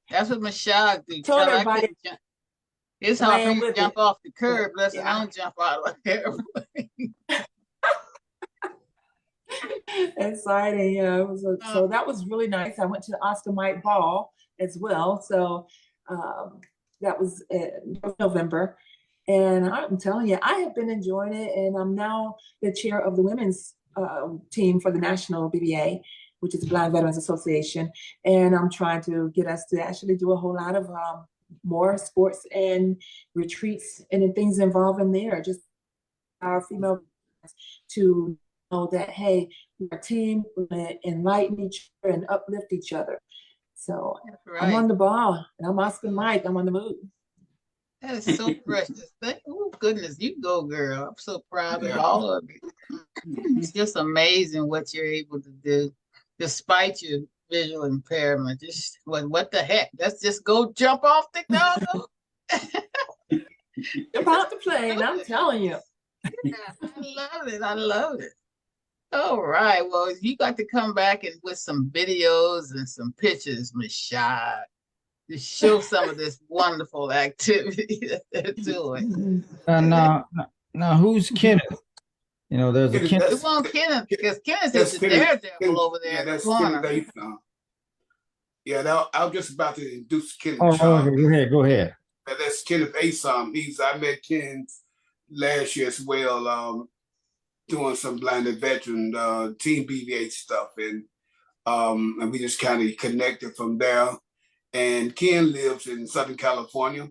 That's what Michelle did. Told everybody. It's hard for you to jump off the curb. Listen, I don't jump out of the airplane. Exciting, yeah. It was so that was really nice. I went to the Oscar Mike Ball as well. So that was November. And I'm telling you, I have been enjoying it. And I'm now the chair of the women's team for the National BVA, which is the Blind Veterans Association. And I'm trying to get us to actually do a whole lot of more sports and retreats and things involving there. Just our female to know that, hey, we're a team, we're going to enlighten each other and uplift each other. So I'm on the ball, and I'm Oscar Mike. I'm on the move. That is so precious. Oh, goodness, you go, girl. I'm so proud of all of you. It's just amazing what you're able to do, despite your visual impairment. Just what the heck? Let's just go jump off the Jump out the plane, I'm telling you. I love it. All right. Well, you got to come back and with some videos and some pictures, Michelle, to show some of this wonderful activity that they're doing. Now, who's Kenneth? You know, there's a Kenneth. We want Kenneth because Kenneth is the daredevil over there in the corner. I was just about to introduce Kenneth. Oh, okay, go ahead. That's Kenneth Asom. I met Ken last year as well, doing some blinded veteran team BVA stuff, and we just kind of connected from there. And Ken lives in Southern California,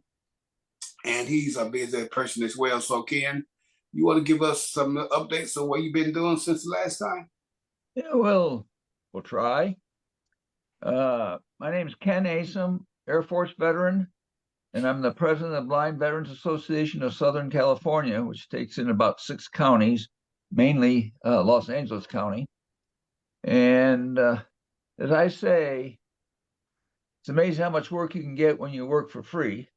and he's a busy person as well. So Ken, you want to give us some updates on what you've been doing since the last time? Yeah, well, we'll try. My name is Ken Asom, Air Force veteran, and I'm the president of the Blind Veterans Association of Southern California, which takes in about 6 counties, mainly Los Angeles County. And as I say, it's amazing how much work you can get when you work for free.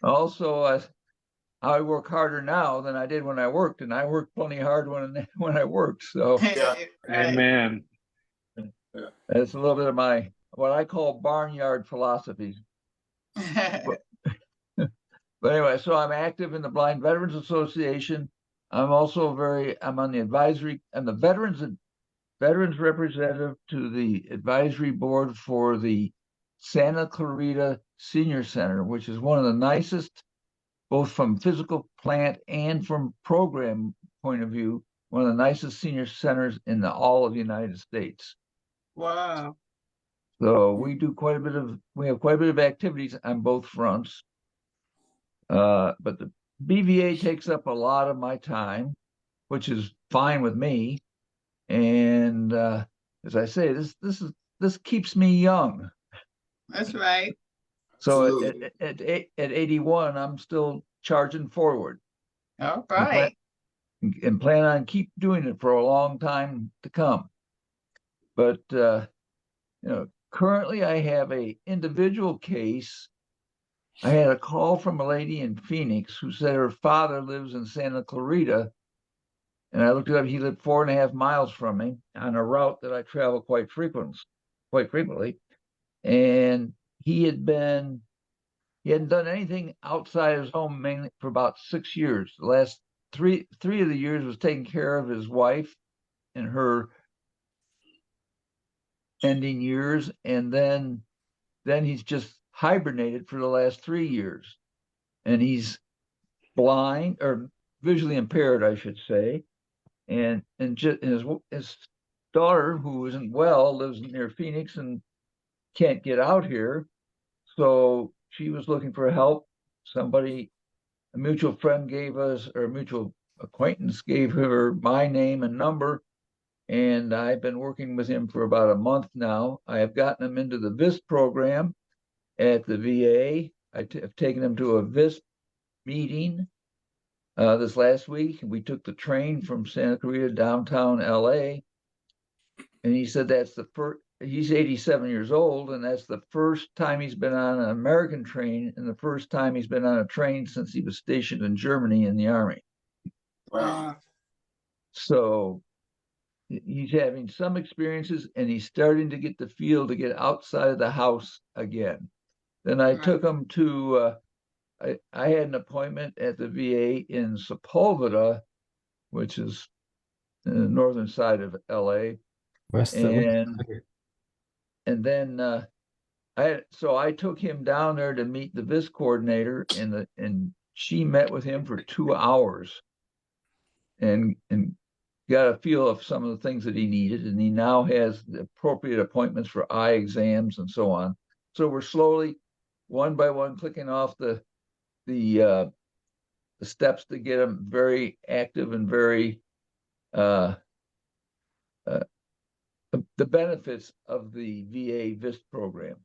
Also, I work harder now than I did when I worked, and I worked plenty hard when I worked. So, Yeah. Amen. that's a little bit of my what I call barnyard philosophy. But anyway, so I'm active in the Blind Veterans Association. I'm also I'm on the advisory. I'm the veterans representative to the advisory board for the Santa Clarita Senior Center, which is one of the nicest, both from physical plant and from program point of view, one of the nicest senior centers in all of the United States. Wow. So we have quite a bit of activities on both fronts. But the BVA takes up a lot of my time, which is fine with me. And as I say, this keeps me young. That's right. So at 81, I'm still charging forward. All right. And plan on keep doing it for a long time to come. But currently I have a individual case. I had a call from a lady in Phoenix who said her father lives in Santa Clarita. And I looked it up. He lived 4.5 miles from me on a route that I travel quite frequently. And he hadn't done anything outside his home mainly for about 6 years. The last three of the years was taking care of his wife in her ending years, and then he's just hibernated for the last 3 years, and he's blind or visually impaired, I should say, and his daughter, who isn't well, lives near Phoenix and can't get out here, so she was looking for help. A mutual friend gave us, or a mutual acquaintance gave her my name and number, and I've been working with him for about a month now. I have gotten him into the VISP program at the VA. I've taken him to a VISP meeting this last week. We took the train from Santa Clarita downtown LA, and he said that's the first. He's 87 years old, and that's the first time he's been on an American train, and the first time he's been on a train since he was stationed in Germany in the Army. Wow. So he's having some experiences, and he's starting to get the feel to get outside of the house again. Then I took him to, I had an appointment at the VA in Sepulveda, which is in the northern side of LA. And then I took him down there to meet the VIS coordinator, and she met with him for 2 hours and got a feel of some of the things that he needed, and he now has the appropriate appointments for eye exams and so on. So we're slowly, one by one, clicking off the steps to get him very active and very the benefits of the VA VIST program.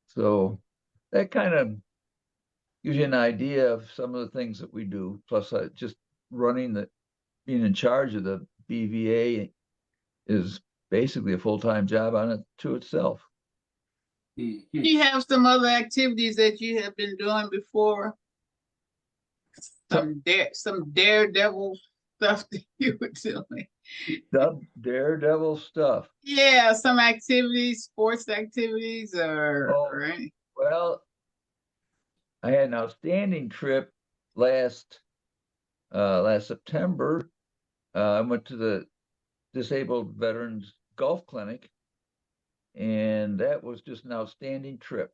So that kind of gives you an idea of some of the things that we do. Plus, just being in charge of the BVA is basically a full-time job on it to itself. You have some other activities that you have been doing before? Some daredevil stuff that you were doing. Daredevil stuff. Yeah, some activities, sports activities, or any. Well, I had an outstanding trip last September. I went to the Disabled Veterans Golf Clinic, and that was just an outstanding trip.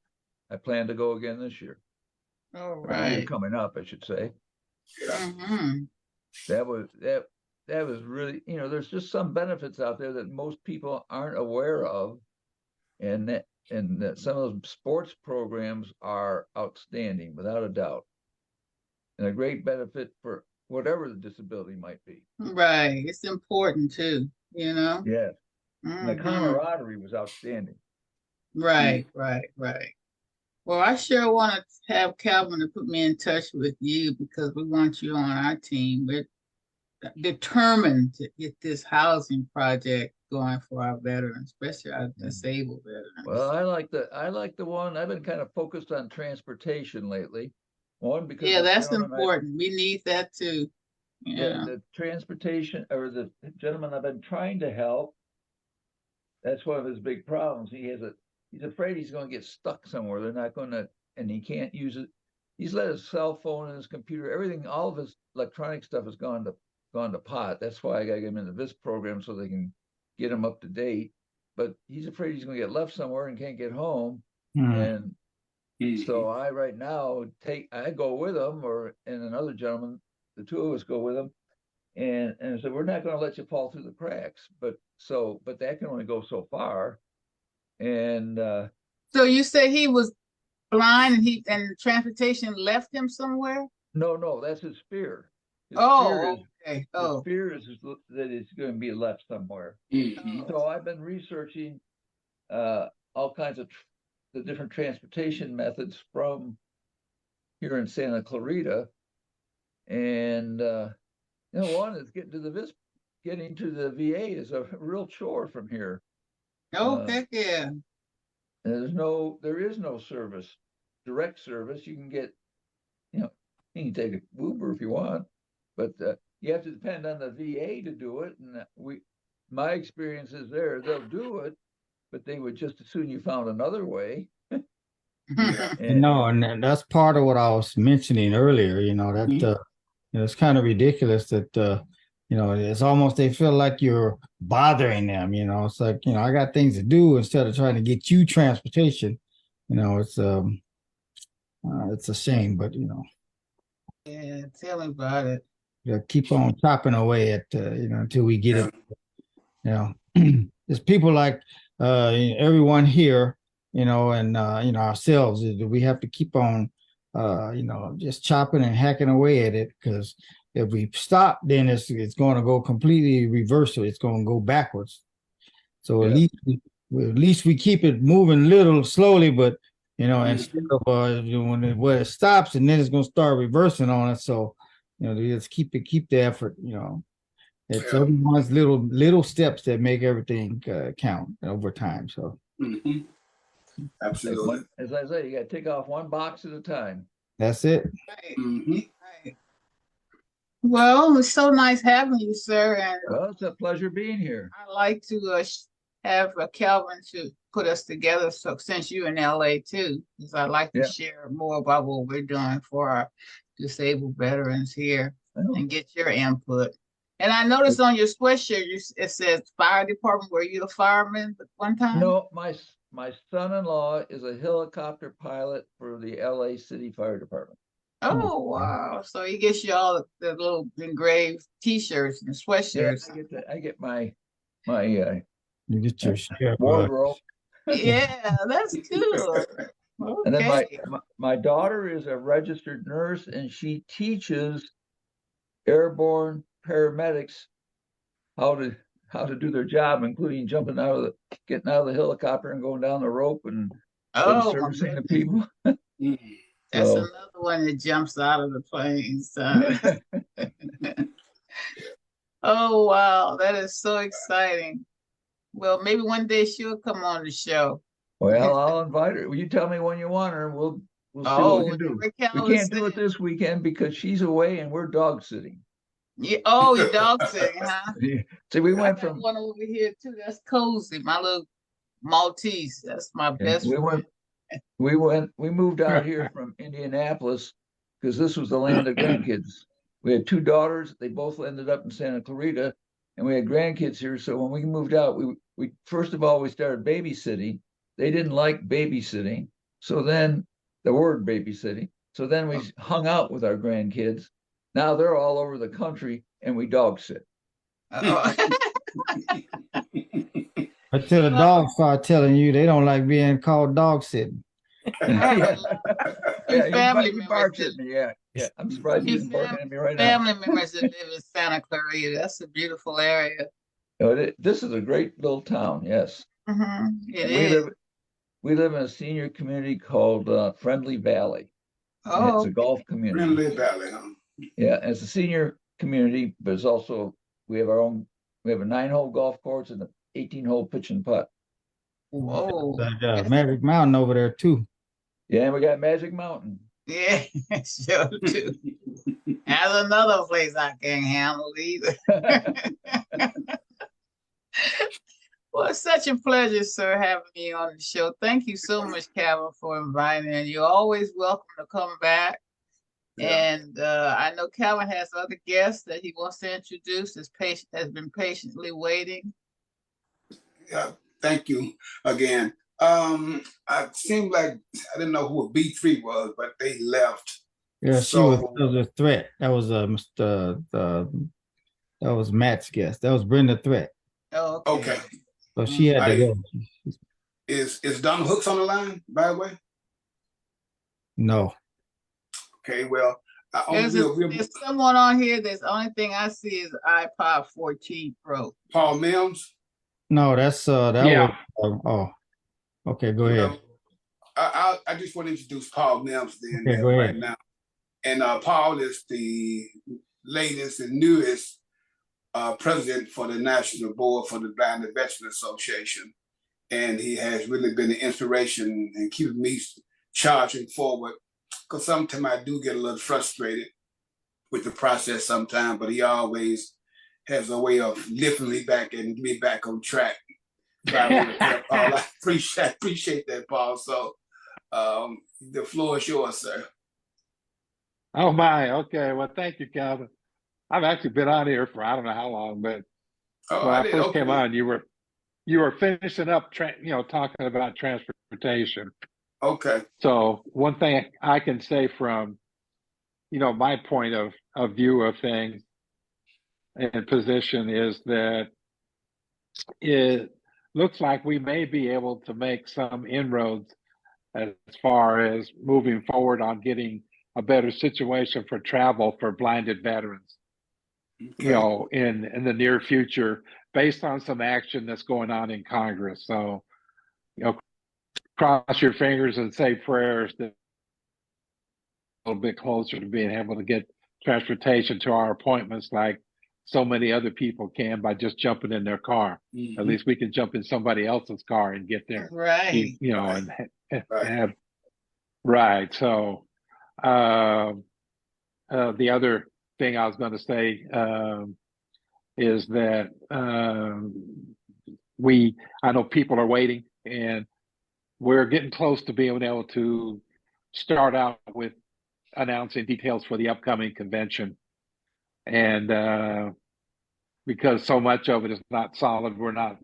I plan to go again this year. All or the year right. coming up, I should say. Mm-hmm. That was really, there's just some benefits out there that most people aren't aware of, and that some of those sports programs are outstanding without a doubt, and a great benefit for whatever the disability might be. Right. It's important too, you know? Yes. And the Mm-hmm. camaraderie was outstanding. Right, right. Well, I sure want to have Calvin to put me in touch with you because we want you on our team. We're determined to get this housing project going for our veterans, especially our disabled veterans. Well, I like the one. I've been kind of focused on transportation lately. One, because Yeah, this that's gentleman important. We need that too. Yeah. the transportation, or the gentleman I've been trying to help, that's one of his big problems. He's afraid he's going to get stuck somewhere. They're not going to, and he can't use it. He's let his cell phone and his computer, everything, all of his electronic stuff has gone to pot. That's why I got to get him into this program so they can get him up to date. But he's afraid he's going to get left somewhere and can't get home. And so right now I go with him, and another gentleman, the two of us go with him. And so we're not going to let you fall through the cracks, but that can only go so far. And So you say he was blind and transportation left him somewhere? no, that's his fear. Okay. His fear is that it's going to be left somewhere. So I've been researching all kinds of the different transportation methods from here in Santa Clarita, and one is getting to the VA is a real chore from here. Oh, heck yeah. There is no service, direct service. You can get, you can take an Uber if you want, but you have to depend on the VA to do it. And my experience is they'll do it, but they would just as soon you found another way. And that's part of what I was mentioning earlier, that it's kind of ridiculous that it's almost they feel like you're bothering them, it's like, I got things to do instead of trying to get you transportation. It's a shame, but Yeah, tell me about it. keep on chopping away at until we get it. There's people like everyone here, and ourselves. We have to keep on just chopping and hacking away at it, because if we stop, then it's going to go completely reversal. It's going to go backwards. So at least we keep it moving little slowly, but instead of when it stops, and then it's going to start reversing on us. So just keep the effort. It's everyone's little steps that make everything count over time. So absolutely, as I say, you got to take off one box at a time. That's it. Right. Well, it's so nice having you, sir. And well, it's a pleasure being here. I'd like to have Calvin to put us together. So since you're in LA too, because I'd like to share more about what we're doing for our disabled veterans here and get your input. And I noticed on your sweatshirt, it says fire department. Were you a fireman at one time? No, my son-in-law is a helicopter pilot for the LA City Fire Department. Oh, wow. So he gets you all the little engraved T-shirts and sweatshirts. Yeah, I get my you get your wardrobe. Yeah, that's cool. Okay. And then my daughter is a registered nurse, and she teaches airborne paramedics how to do their job, including getting out of the helicopter and going down the rope and servicing the people. That's another one that jumps out of the planes. Oh, wow. That is so exciting. Well, maybe one day she'll come on the show. Well, I'll invite her. Will you tell me when you want her? We'll see what we can do. We can't do it this weekend because she's away and we're dog sitting. Yeah. Oh, you're dog sitting, huh? See, we went from one over here too. That's Cozy, my little Maltese. That's my best friend. We moved out here from Indianapolis because this was the land of grandkids. We had two daughters. They both ended up in Santa Clarita, and we had grandkids here. So when we moved out, we first of all, we started babysitting. They didn't like babysitting. So then the word babysitting. So then we hung out with our grandkids. Now they're all over the country and we dog sit. Until the dogs start telling you they don't like being called dog sitting. Yeah, family he members barks that at me. Yeah. I'm surprised he isn't barking at me right now. family members that live in Santa Clarita. That's a beautiful area. This is a great little town. Yes. It is. We live in a senior community called Friendly Valley. And it's a golf community. Friendly Valley, huh? Yeah, and it's a senior community, but it's also we have a 9-hole golf course and an 18-hole pitch and putt. Whoa. Magic Mountain over there too. Yeah, and we got Magic Mountain. Yeah, sure too. That's another place I can't handle either. Well, it's such a pleasure, sir, having you on the show. Thank you so much, Calvin, for inviting me. You're always welcome to come back. Yeah. And I know Calvin has other guests that he wants to introduce. Has been patiently waiting. Yeah, thank you again. I seemed like I didn't know who a B3 was, but they left. Yeah, she was a threat. That was that was Matt's guest. That was Brenda Threatt. Oh, okay. So she had to go. Is Don Hooks on the line, by the way? No. Okay, well, there's someone on here. The only thing I see is iPod 14 Pro. Paul Mims? No, that's was okay, go ahead. I just want to introduce Paul Mims then right now. And Paul is the latest and newest president for the National Board for the Blind and Veteran Association. And he has really been an inspiration in keeping me charging forward. Because sometimes I do get a little frustrated with the process sometimes, but he always has a way of lifting me back and me back on track. So Paul, I appreciate that, Paul. So the floor is yours, sir. Oh my, okay. Well, thank you, Calvin. I've actually been on here for I don't know how long, but when I first came on, you were finishing up, talking about transportation. Okay. So one thing I can say from, my point of view of things and position is that it looks like we may be able to make some inroads as far as moving forward on getting a better situation for travel for blinded veterans. Okay. In the near future, based on some action that's going on in Congress. So, cross your fingers and say prayers that a little bit closer to being able to get transportation to our appointments like so many other people can by just jumping in their car. Mm-hmm. At least we can jump in somebody else's car and get there. Right. And have, right. So the other thing I was going to say is that I know people are waiting, and we're getting close to being able to start out with announcing details for the upcoming convention. And because so much of it is not solid, we're not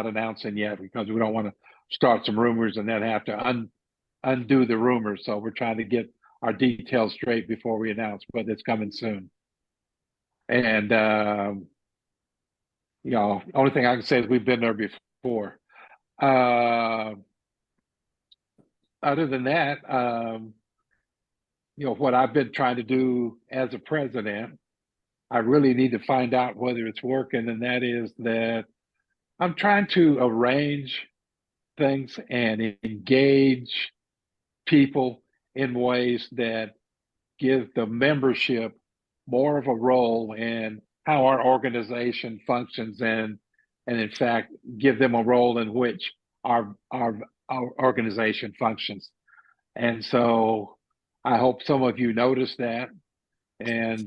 announcing yet because we don't want to start some rumors and then have to undo the rumors. So we're trying to get our details straight before we announce, but it's coming soon. And only thing I can say is we've been there before. Other than that, what I've been trying to do as a president, I really need to find out whether it's working, and that is that I'm trying to arrange things and engage people in ways that give the membership more of a role in how our organization functions, and in fact give them a role in which our organization functions. And so I hope some of you notice that, and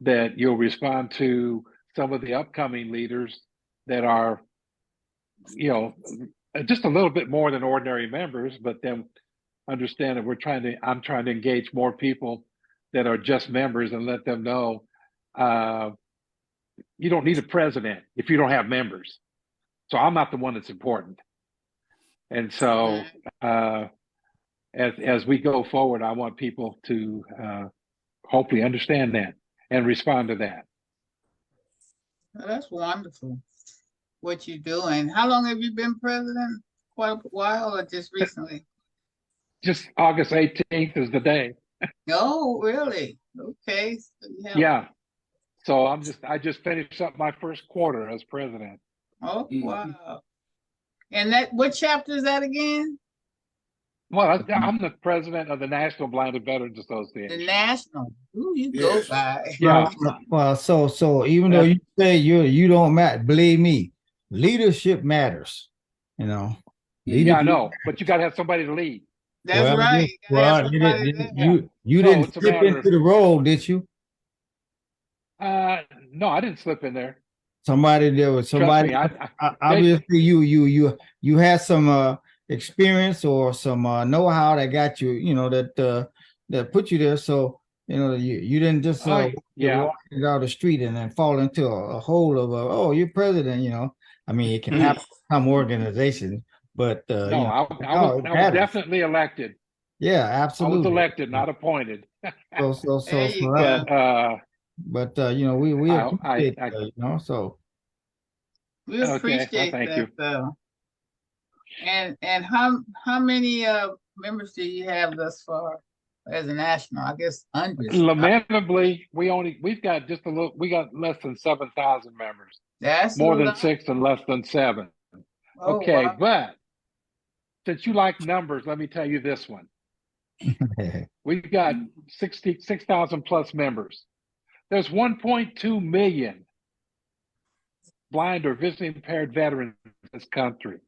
that you'll respond to some of the upcoming leaders that are, just a little bit more than ordinary members, but then understand that I'm trying to engage more people that are just members and let them know you don't need a president if you don't have members. So I'm not the one that's important. And so as we go forward, I want people to hopefully understand that and respond to that. Well, that's wonderful. What you're doing. How long have you been president? Quite a while, or just recently? Just August 18th is the day. Oh, really? Okay. So Yeah. So I just finished up my first quarter as president. Oh, wow. And what chapter is that again? Well, I'm the president of the National Blinded Veterans Association. The national. Ooh, you go by. Yeah. Well, so even though you say you don't matter, believe me, leadership matters. You know. Yeah, I know, but you got to have somebody to lead. That's right. You didn't slip into the role, did you? No, I didn't slip in there. There was somebody. Trust me, Obviously, you had some experience or some know-how that got you, that put you there. So you didn't just walk down the street and then fall into a hole of you're president. I mean, it can happen in some organizations, but I was definitely elected. Yeah, absolutely. I was elected, not appointed. But we appreciate so. We appreciate that though. And how many members do you have thus far as a national? I guess hundreds. Lamentably, we've got just we got less than 7,000 members. That's more than 6 and less than 7. Oh, okay, wow. but since you like numbers, let me tell you this one. We've got 6,000 plus members. There's 1.2 million blind or visually impaired veterans in this country.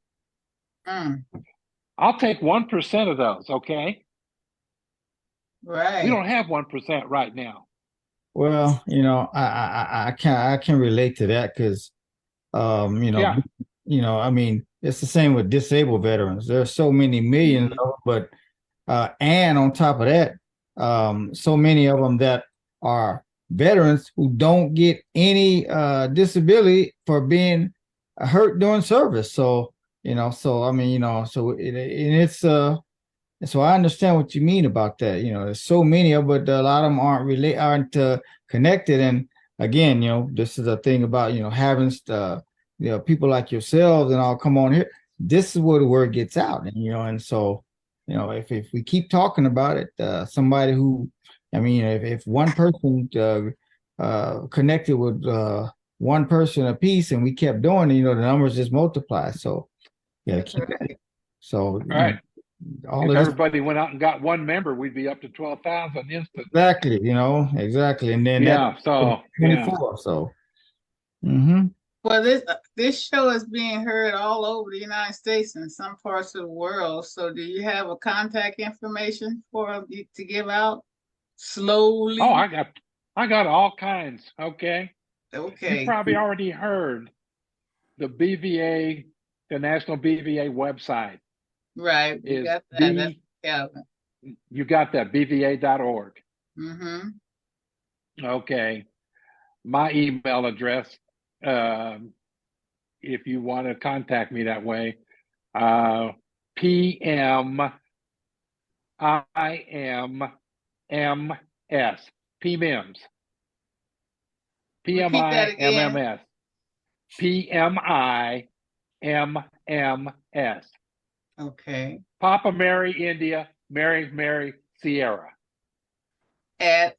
I'll take 1% of those, okay? Right. We don't have 1% right now. Well, I can relate to that because, I mean, it's the same with disabled veterans. There's so many millions of them, but and on top of that, so many of them that are veterans who don't get any disability for being hurt during service. So I mean, so I understand what you mean about that. There's so many of them, but a lot of them aren't connected. And again, this is a thing about having people like yourselves and all come on here. This is where the word gets out, and so if we keep talking about it, somebody who, I mean, if one person connected with one person a piece, and we kept doing it, the numbers just multiply. So keep at it. So all right. If everybody went out and got one member, we'd be up to 12,000 instantly. Exactly. And then 24. So. Well, this show is being heard all over the United States and some parts of the world. So, do you have a contact information for you to give out slowly? Oh, I got all kinds. Okay. Okay. You probably already heard the BVA, the National BVA website. Right. You got that. That's Calvin. You got that, BVA.org. Mm-hmm. Okay. My email address, if you want to contact me that way, PMIMMS, PMIMMS, PMIMMS. Okay. Papa Mary India, Mary Sierra. At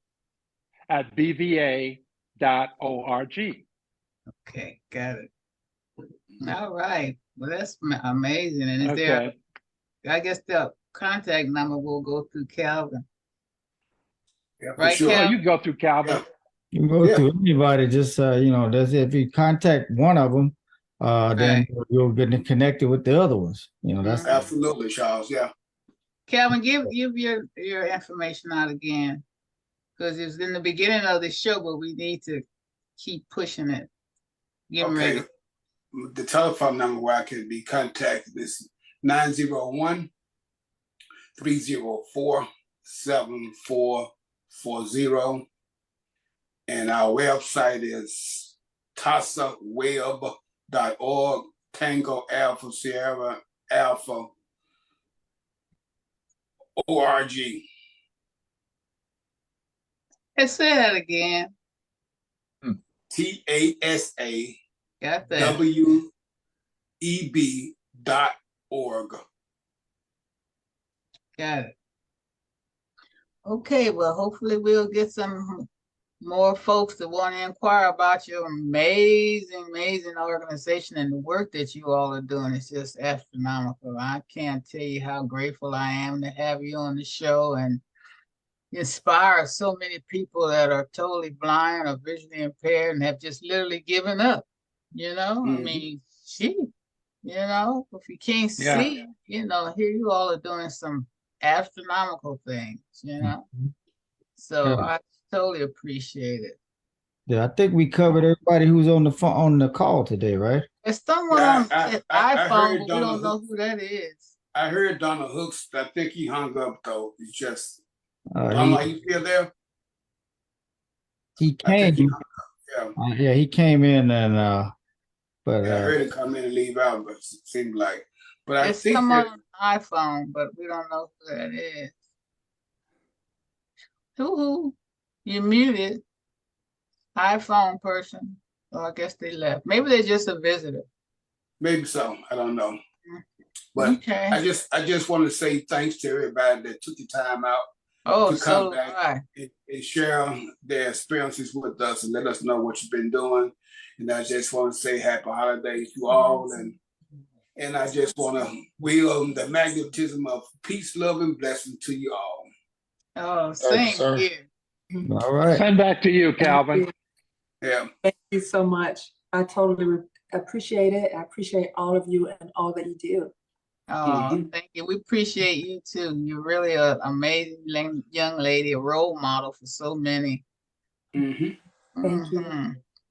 BVA.org. Okay, got it. All right. Well, that's amazing. And is there, I guess the contact number will go through Calvin. Yeah, right, sure. Calvin? You can go through Calvin. You can go through anybody, just if you contact one of them, then you'll get connected with the other ones. That's absolutely, Charles. Yeah. Calvin, give your information out again, because it was in the beginning of the show, but we need to keep pushing it. Getting ready. The telephone number where I can be contacted is 901-304-7440. And our website is tasaweb.org, Tango Alpha Sierra Alpha Let's say that again. TASAWEB.org. Got that. Got it. Okay, well, hopefully we'll get some more folks that want to inquire about your amazing, amazing organization and the work that you all are doing. It's just astronomical. I can't tell you how grateful I am to have you on the show and inspire so many people that are totally blind or visually impaired and have just literally given up. I mean, gee, if you can't see, here you all are doing some astronomical things, So I totally appreciate it. Yeah, I think we covered everybody who's on the phone on the call today, right? There's someone on the iPhone, but we don't know who that is. I heard Donald Hooks. I think he hung up though. He's just he's still there. He came. Yeah, he came in and I heard him come in and leave out, but it seemed like. But I There's think someone on the iPhone, but we don't know who that is. Who? You muted. iPhone person. Oh, I guess they left. Maybe they're just a visitor. Maybe so. I don't know. But I just want to say thanks to everybody that took the time out to come back and share their experiences with us and let us know what you've been doing. And I just want to say happy holidays to all, and I just want to will the magnetism of peace, love, and blessing to you all. Oh, same here. All right. Send back to you, Calvin. Yeah. Thank you so much. I totally appreciate it. I appreciate all of you and all that you do. Oh, thank you. We appreciate you too. You're really an amazing young lady, a role model for so many. Thank you.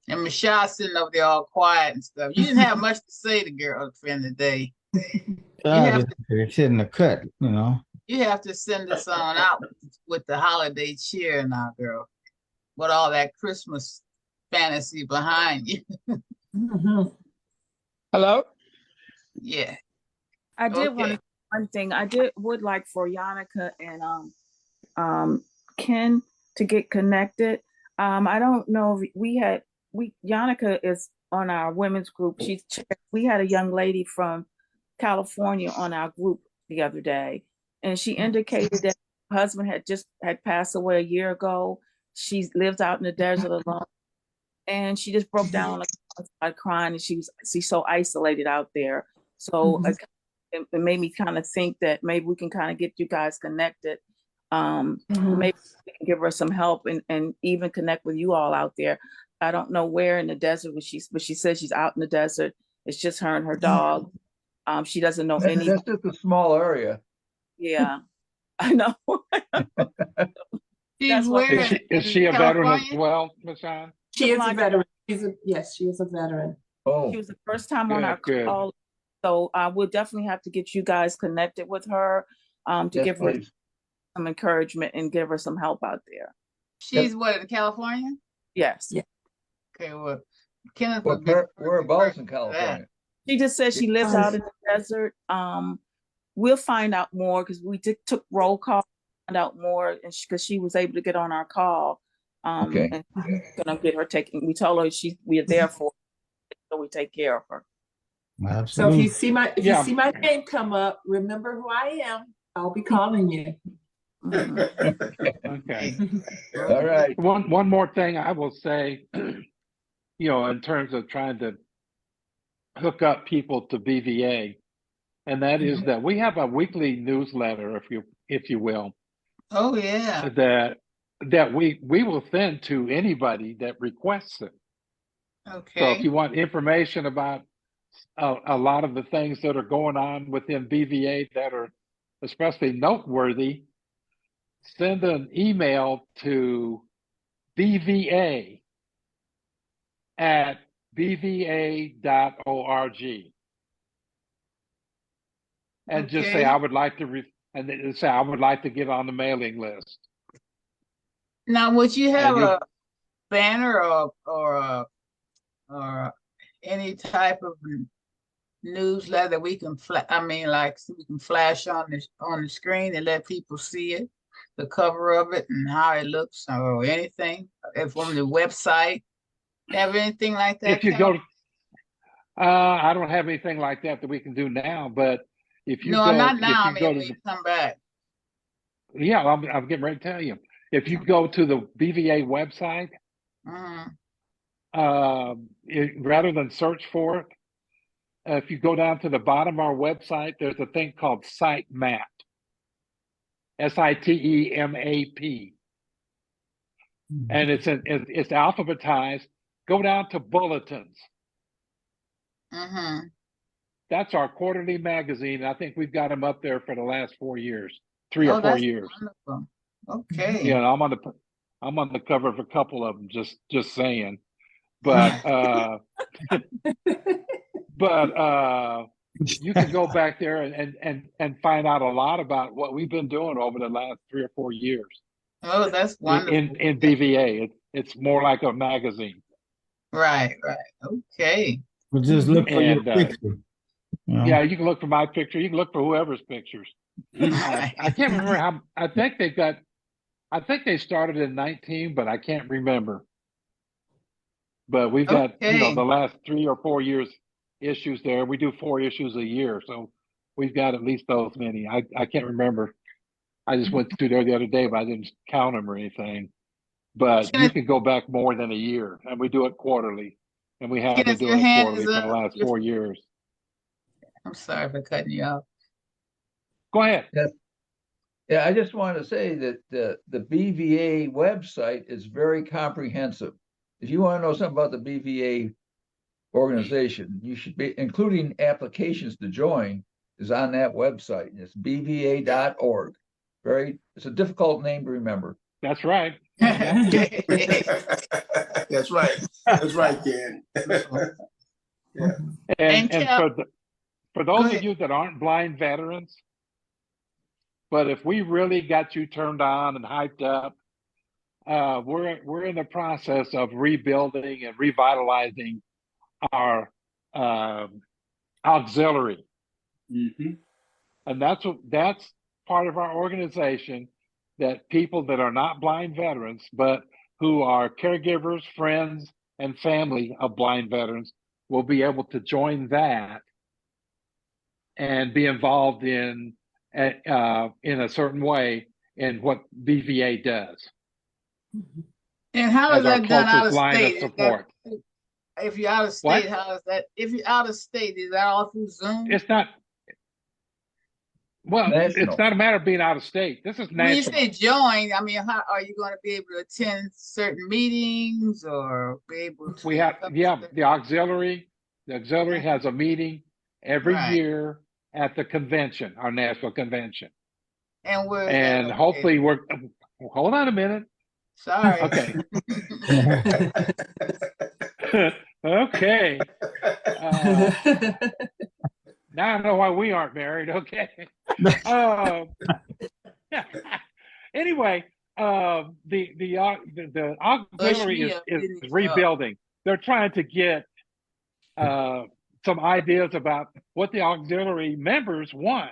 And Michelle sitting over there all quiet and stuff. You didn't have much to say to girlfriend today. It's in the cut, You have to send us on out with the holiday cheer now, girl. With all that Christmas fantasy behind you. Hello? Yeah. I did want to one thing. Would like for Yannicka and Ken to get connected. I don't know if Yannicka is on our women's group. We had a young lady from California on our group the other day, and she indicated that her husband had passed away a year ago. She lives out in the desert alone, and she just broke down and started crying, and she's so isolated out there. So it made me kind of think that maybe we can kind of get you guys connected. Maybe we can give her some help and even connect with you all out there. I don't know where in the desert, but she says she's out in the desert. It's just her and her dog. She doesn't know any. That's just a small area. Yeah, I know. Is she a veteran as well, Ms. Ann? She is a veteran. Yes, she is a veteran. Oh, she was the first time on our call. So we'll definitely have to get you guys connected with her to give her some encouragement and give her some help out there. She's what, in California? Yes. Yeah. Okay, well, Kenneth whereabouts in California? She just said she lives out in the desert. We'll find out more because we took roll call, find out more, and because she was able to get on our call. Okay. And gonna get her taken. We told her we are there for her, so we take care of her. Absolutely. So if you see my name come up, remember who I am. I'll be calling you. Okay. All right. One more thing I will say, in terms of trying to hook up people to BVA, and that is that we have a weekly newsletter, if you will. Oh yeah. That we will send to anybody that requests it. Okay. So if you want information about a lot of the things that are going on within BVA that are especially noteworthy, send an email to bva@bva.org and just say I would like to I would like to get on the mailing list. Now, would you have a banner or any type of newsletter that we can like we can flash on the screen and let people see it, the cover of it and how it looks or anything from the website? Have anything like that? If you go, I don't have anything like that we can do now, but if you No, go, not if now. you I mean, go when to you come back. yeah, I'm getting ready to tell you. If you go to the BVA website, rather than search for it, if you go down to the bottom of our website, there's a thing called sitemap, SITEMAP, and it's alphabetized. Go down to bulletins. That's our quarterly magazine. I think we've got them up there for the last 4 years, 3 or 4 years. Wonderful. Okay. Yeah, I'm on the cover of a couple of them. Just saying, but you can go back there and find out a lot about what we've been doing over the last 3 or 4 years. Oh, that's wonderful. In BVA, it's more like a magazine. Right. Okay. We'll just look for your picture. Yeah, you can look for my picture. You can look for whoever's pictures. I can't remember how. I think they started in 19, but I can't remember. But we've got the last 3 or 4 years issues there. We do 4 issues a year, so we've got at least those many. I can't remember. I just went through there the other day, but I didn't count them or anything. But you can go back more than a year, and we do it quarterly, and we have been doing it quarterly for the last 4 years. I'm sorry for cutting you off. Go ahead. Yeah, I just want to say that the BVA website is very comprehensive. If you want to know something about the BVA organization, you should be, including applications to join, is on that website. It's bva.org. It's a difficult name to remember. That's right. That's right. That's right, Ken. Yeah. And for those of you that aren't blind veterans, but if we really got you turned on and hyped up, we're in the process of rebuilding and revitalizing our auxiliary, and that's part of our organization. That people that are not blind veterans, but who are caregivers, friends, and family of blind veterans, will be able to join that and be involved in a certain way in what BVA does. And how is that done out of state? If you're out of state, what? how is that? If you're out of state, is that all through Zoom? It's not. Well, national. It's not a matter of being out of state. This is national. When you say join, I mean, how are you going to be able to attend certain meetings or be able to? We have, the auxiliary. The auxiliary has a meeting every year at the convention, our national convention. And we're hopefully we're. Hold on a minute. Sorry. Okay. Okay. Now I know why we aren't married. Okay. Anyway, the auxiliary is rebuilding. They're trying to get some ideas about what the auxiliary members want.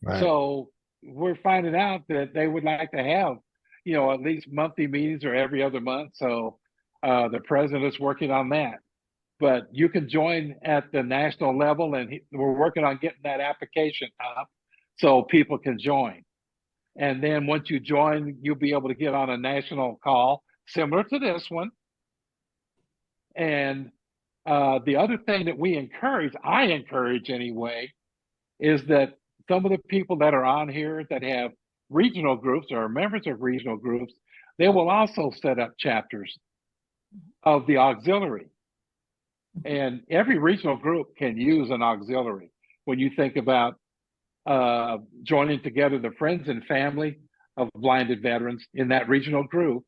Right. So we're finding out that they would like to have, at least monthly meetings or every other month. So the president is working on that. But you can join at the national level, and we're working on getting that application up so people can join. And then once you join, you'll be able to get on a national call similar to this one. And the other thing that I encourage anyway, is that some of the people that are on here that have regional groups or are members of regional groups, they will also set up chapters of the auxiliary. And every regional group can use an auxiliary. When you think about joining together the friends and family of blinded veterans in that regional group,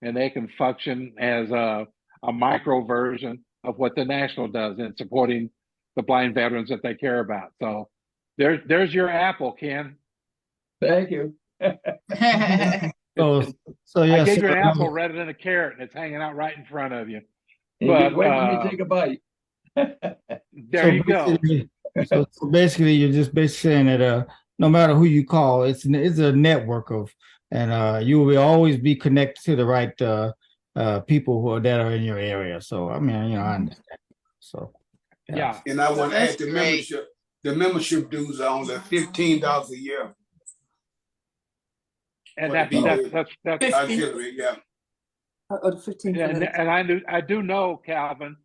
and they can function as a micro version of what the national does in supporting the blind veterans that they care about. So there's your apple, Ken. Thank you. So yeah, I gave you an apple rather than a carrot, and it's hanging out right in front of you. But wait till you take a bite. There you go. So basically, you're just basically saying that no matter who you call, it's a network of, and you will always be connected to the right people that are in your area. So I mean, I understand. So Yeah. And I want to add the membership. The membership dues are only $15 a year. And that's auxiliary, yeah. Or the 15 for the and I do know, Calvin,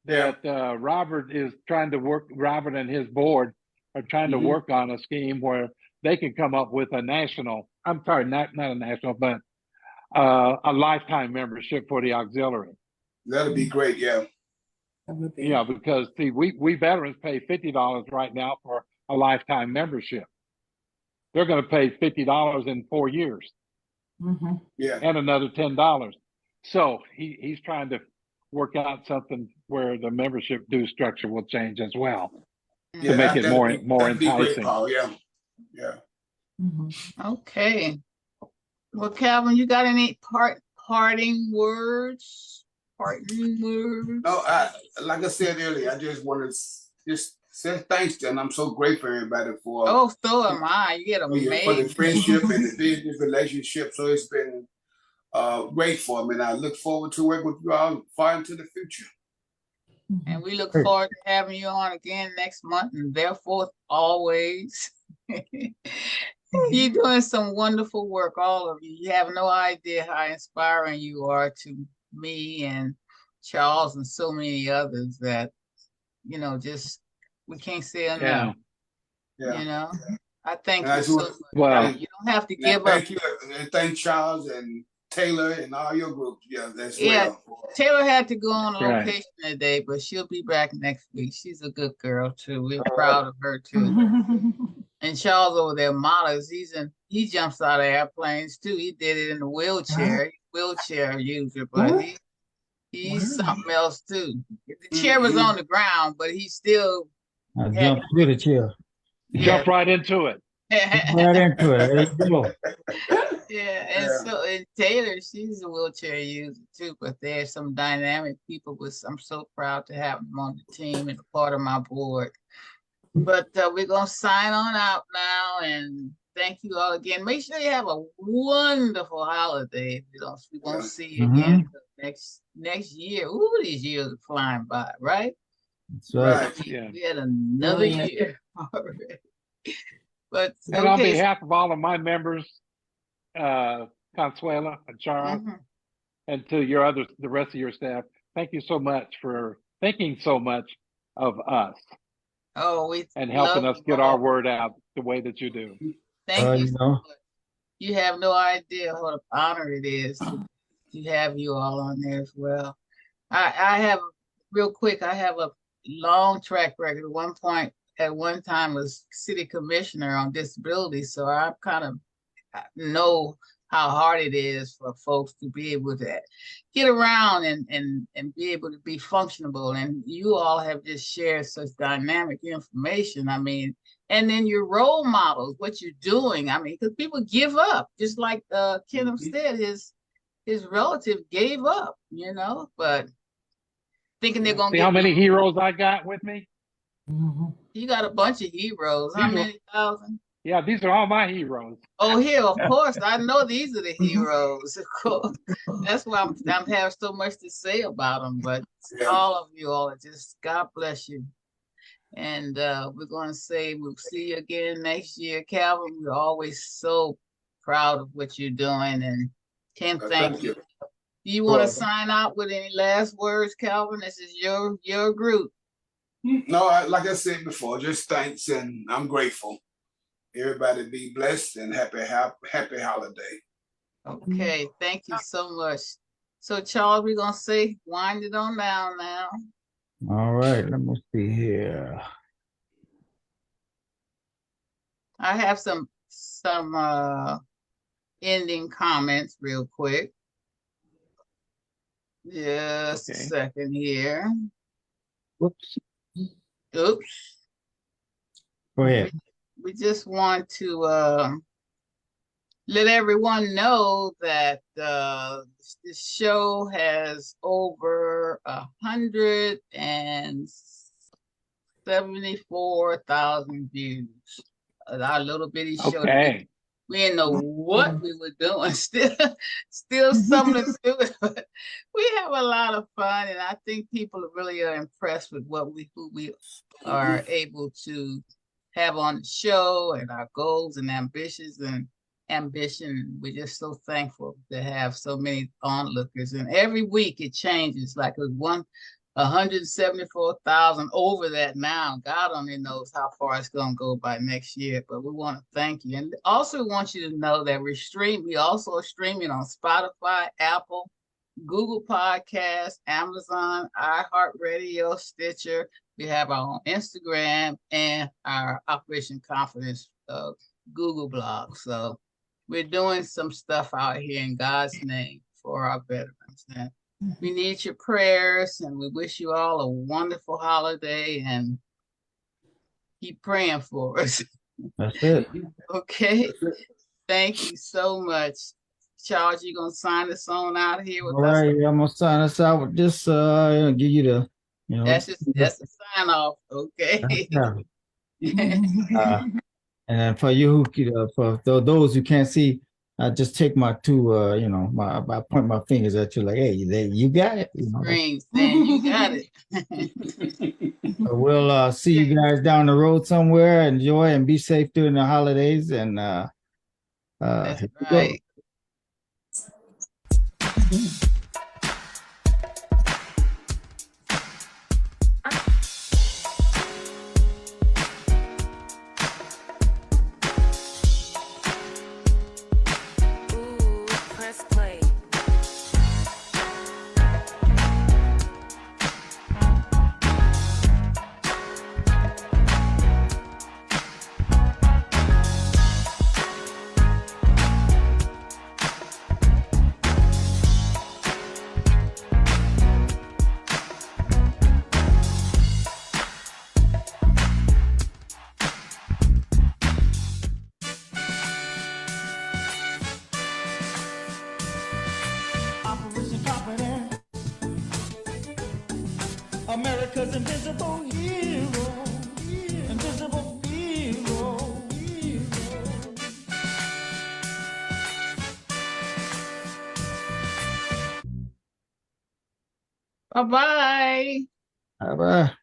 that Robert is trying to work. Robert and his board are trying to work on a scheme where they can come up with a national. I'm sorry, not a national, but a lifetime membership for the auxiliary. That'll be great, yeah. Yeah, because see, we veterans pay $50 right now for a lifetime membership. They're going to pay $50 in 4 years. Yeah, and another $10. So he's trying to work out something where the membership due structure will change as well to make it more enticing. Great, Paul. Yeah, yeah. Okay. Well, Calvin, you got any parting words? No, like I said earlier, I just want to just say thanks to, and I'm so grateful for everybody for. Oh, so am I. You get amazing. For the friendship and the business relationship. So it's been great for me, and I look forward to working with you all far into the future. And we look forward to having you on again next month, and therefore always. You're doing some wonderful work, all of you. You have no idea how inspiring you are to me and Charles and so many others that, just we can't say enough. Yeah. I thank you so much. Well, you don't have to give up. Thank you, and thank Charles and Taylor and all your groups. Yeah, that's well. Taylor had to go on location today, but she'll be back next week. She's a good girl too. We're proud of her too. And Charles over there models. He jumps out of airplanes too. He did it in a wheelchair. He's a wheelchair user, but he's something else too. The chair was on the ground, but he still jumped through the chair. Jump right into it. Right into it. There you go. And Taylor, she's a wheelchair user too, but there's some dynamic people I'm so proud to have them on the team and a part of my board. But we're going to sign on out now, and thank you all again. Make sure you have a wonderful holiday. We won't see you again next year. Ooh, these years are flying by, right? That's right. We had another year already. But and on behalf of all of my members, Consuela and Charles, and to the rest of your staff, thank you so much for thinking so much of us. And helping us get our word out the way that you do. Thank you so much. You have no idea what an honor it is to have you all on there as well. I have, real quick, I have a long track record. At one time was city commissioner on disability, so I kind of know how hard it is for folks to be able to get around and be able to be functionable. And you all have just shared such dynamic information. I mean, and then your role models, what you're doing. I mean, because people give up, just like Kenneth said, his relative gave up, but thinking they're going to see how many heroes I got with me? You got a bunch of heroes. How many thousand? Yeah, these are all my heroes. Oh, here, of course. I know these are the heroes, of course. That's why I'm having so much to say about them. But all of you all, just God bless you. And we're going to say we'll see you again next year. Calvin, we're always so proud of what you're doing. And Ken, thank you. Do you want to sign out with any last words, Calvin? This is your group. No, like I said before, just thanks, and I'm grateful. Everybody be blessed and happy holiday. Okay, thank you so much. So, Charles, we're going to say wind it on down now. All right, let me see here. I have some ending comments real quick. Just a second here. Whoops. Oops. Go ahead. We just want to let everyone know that this show has over 174,000 views. Our little bitty show. Okay. We didn't know what we were doing. Still stumbling through it, but we have a lot of fun, and I think people really are impressed with who we are able to have on the show and our goals and ambition. We're just so thankful to have so many onlookers, and every week it changes. Like it was 174,000 over that now. God only knows how far it's going to go by next year, but we want to thank you. And also want you to know that we also are streaming on Spotify, Apple, Google Podcasts, Amazon, iHeartRadio, Stitcher. We have our own Instagram and our Operation Confidence Google blog. So we're doing some stuff out here in God's name for our veterans. And we need your prayers, and we wish you all a wonderful holiday, and keep praying for us. That's it. Okay. Thank you so much. Charles, you gonna sign us on out here with All us? right, I'm gonna sign us out with this. Give you the, That's a sign off. Okay. And then for you, for those who can't see, I just take my two, I point my fingers at you like, hey, you got it. Scream, saying you got it. So we'll see you guys down the road somewhere. Enjoy and be safe during the holidays. And That's here we right. go. Operation Confidence. America's invisible hero. Invisible hero. Bye-bye. Bye-bye.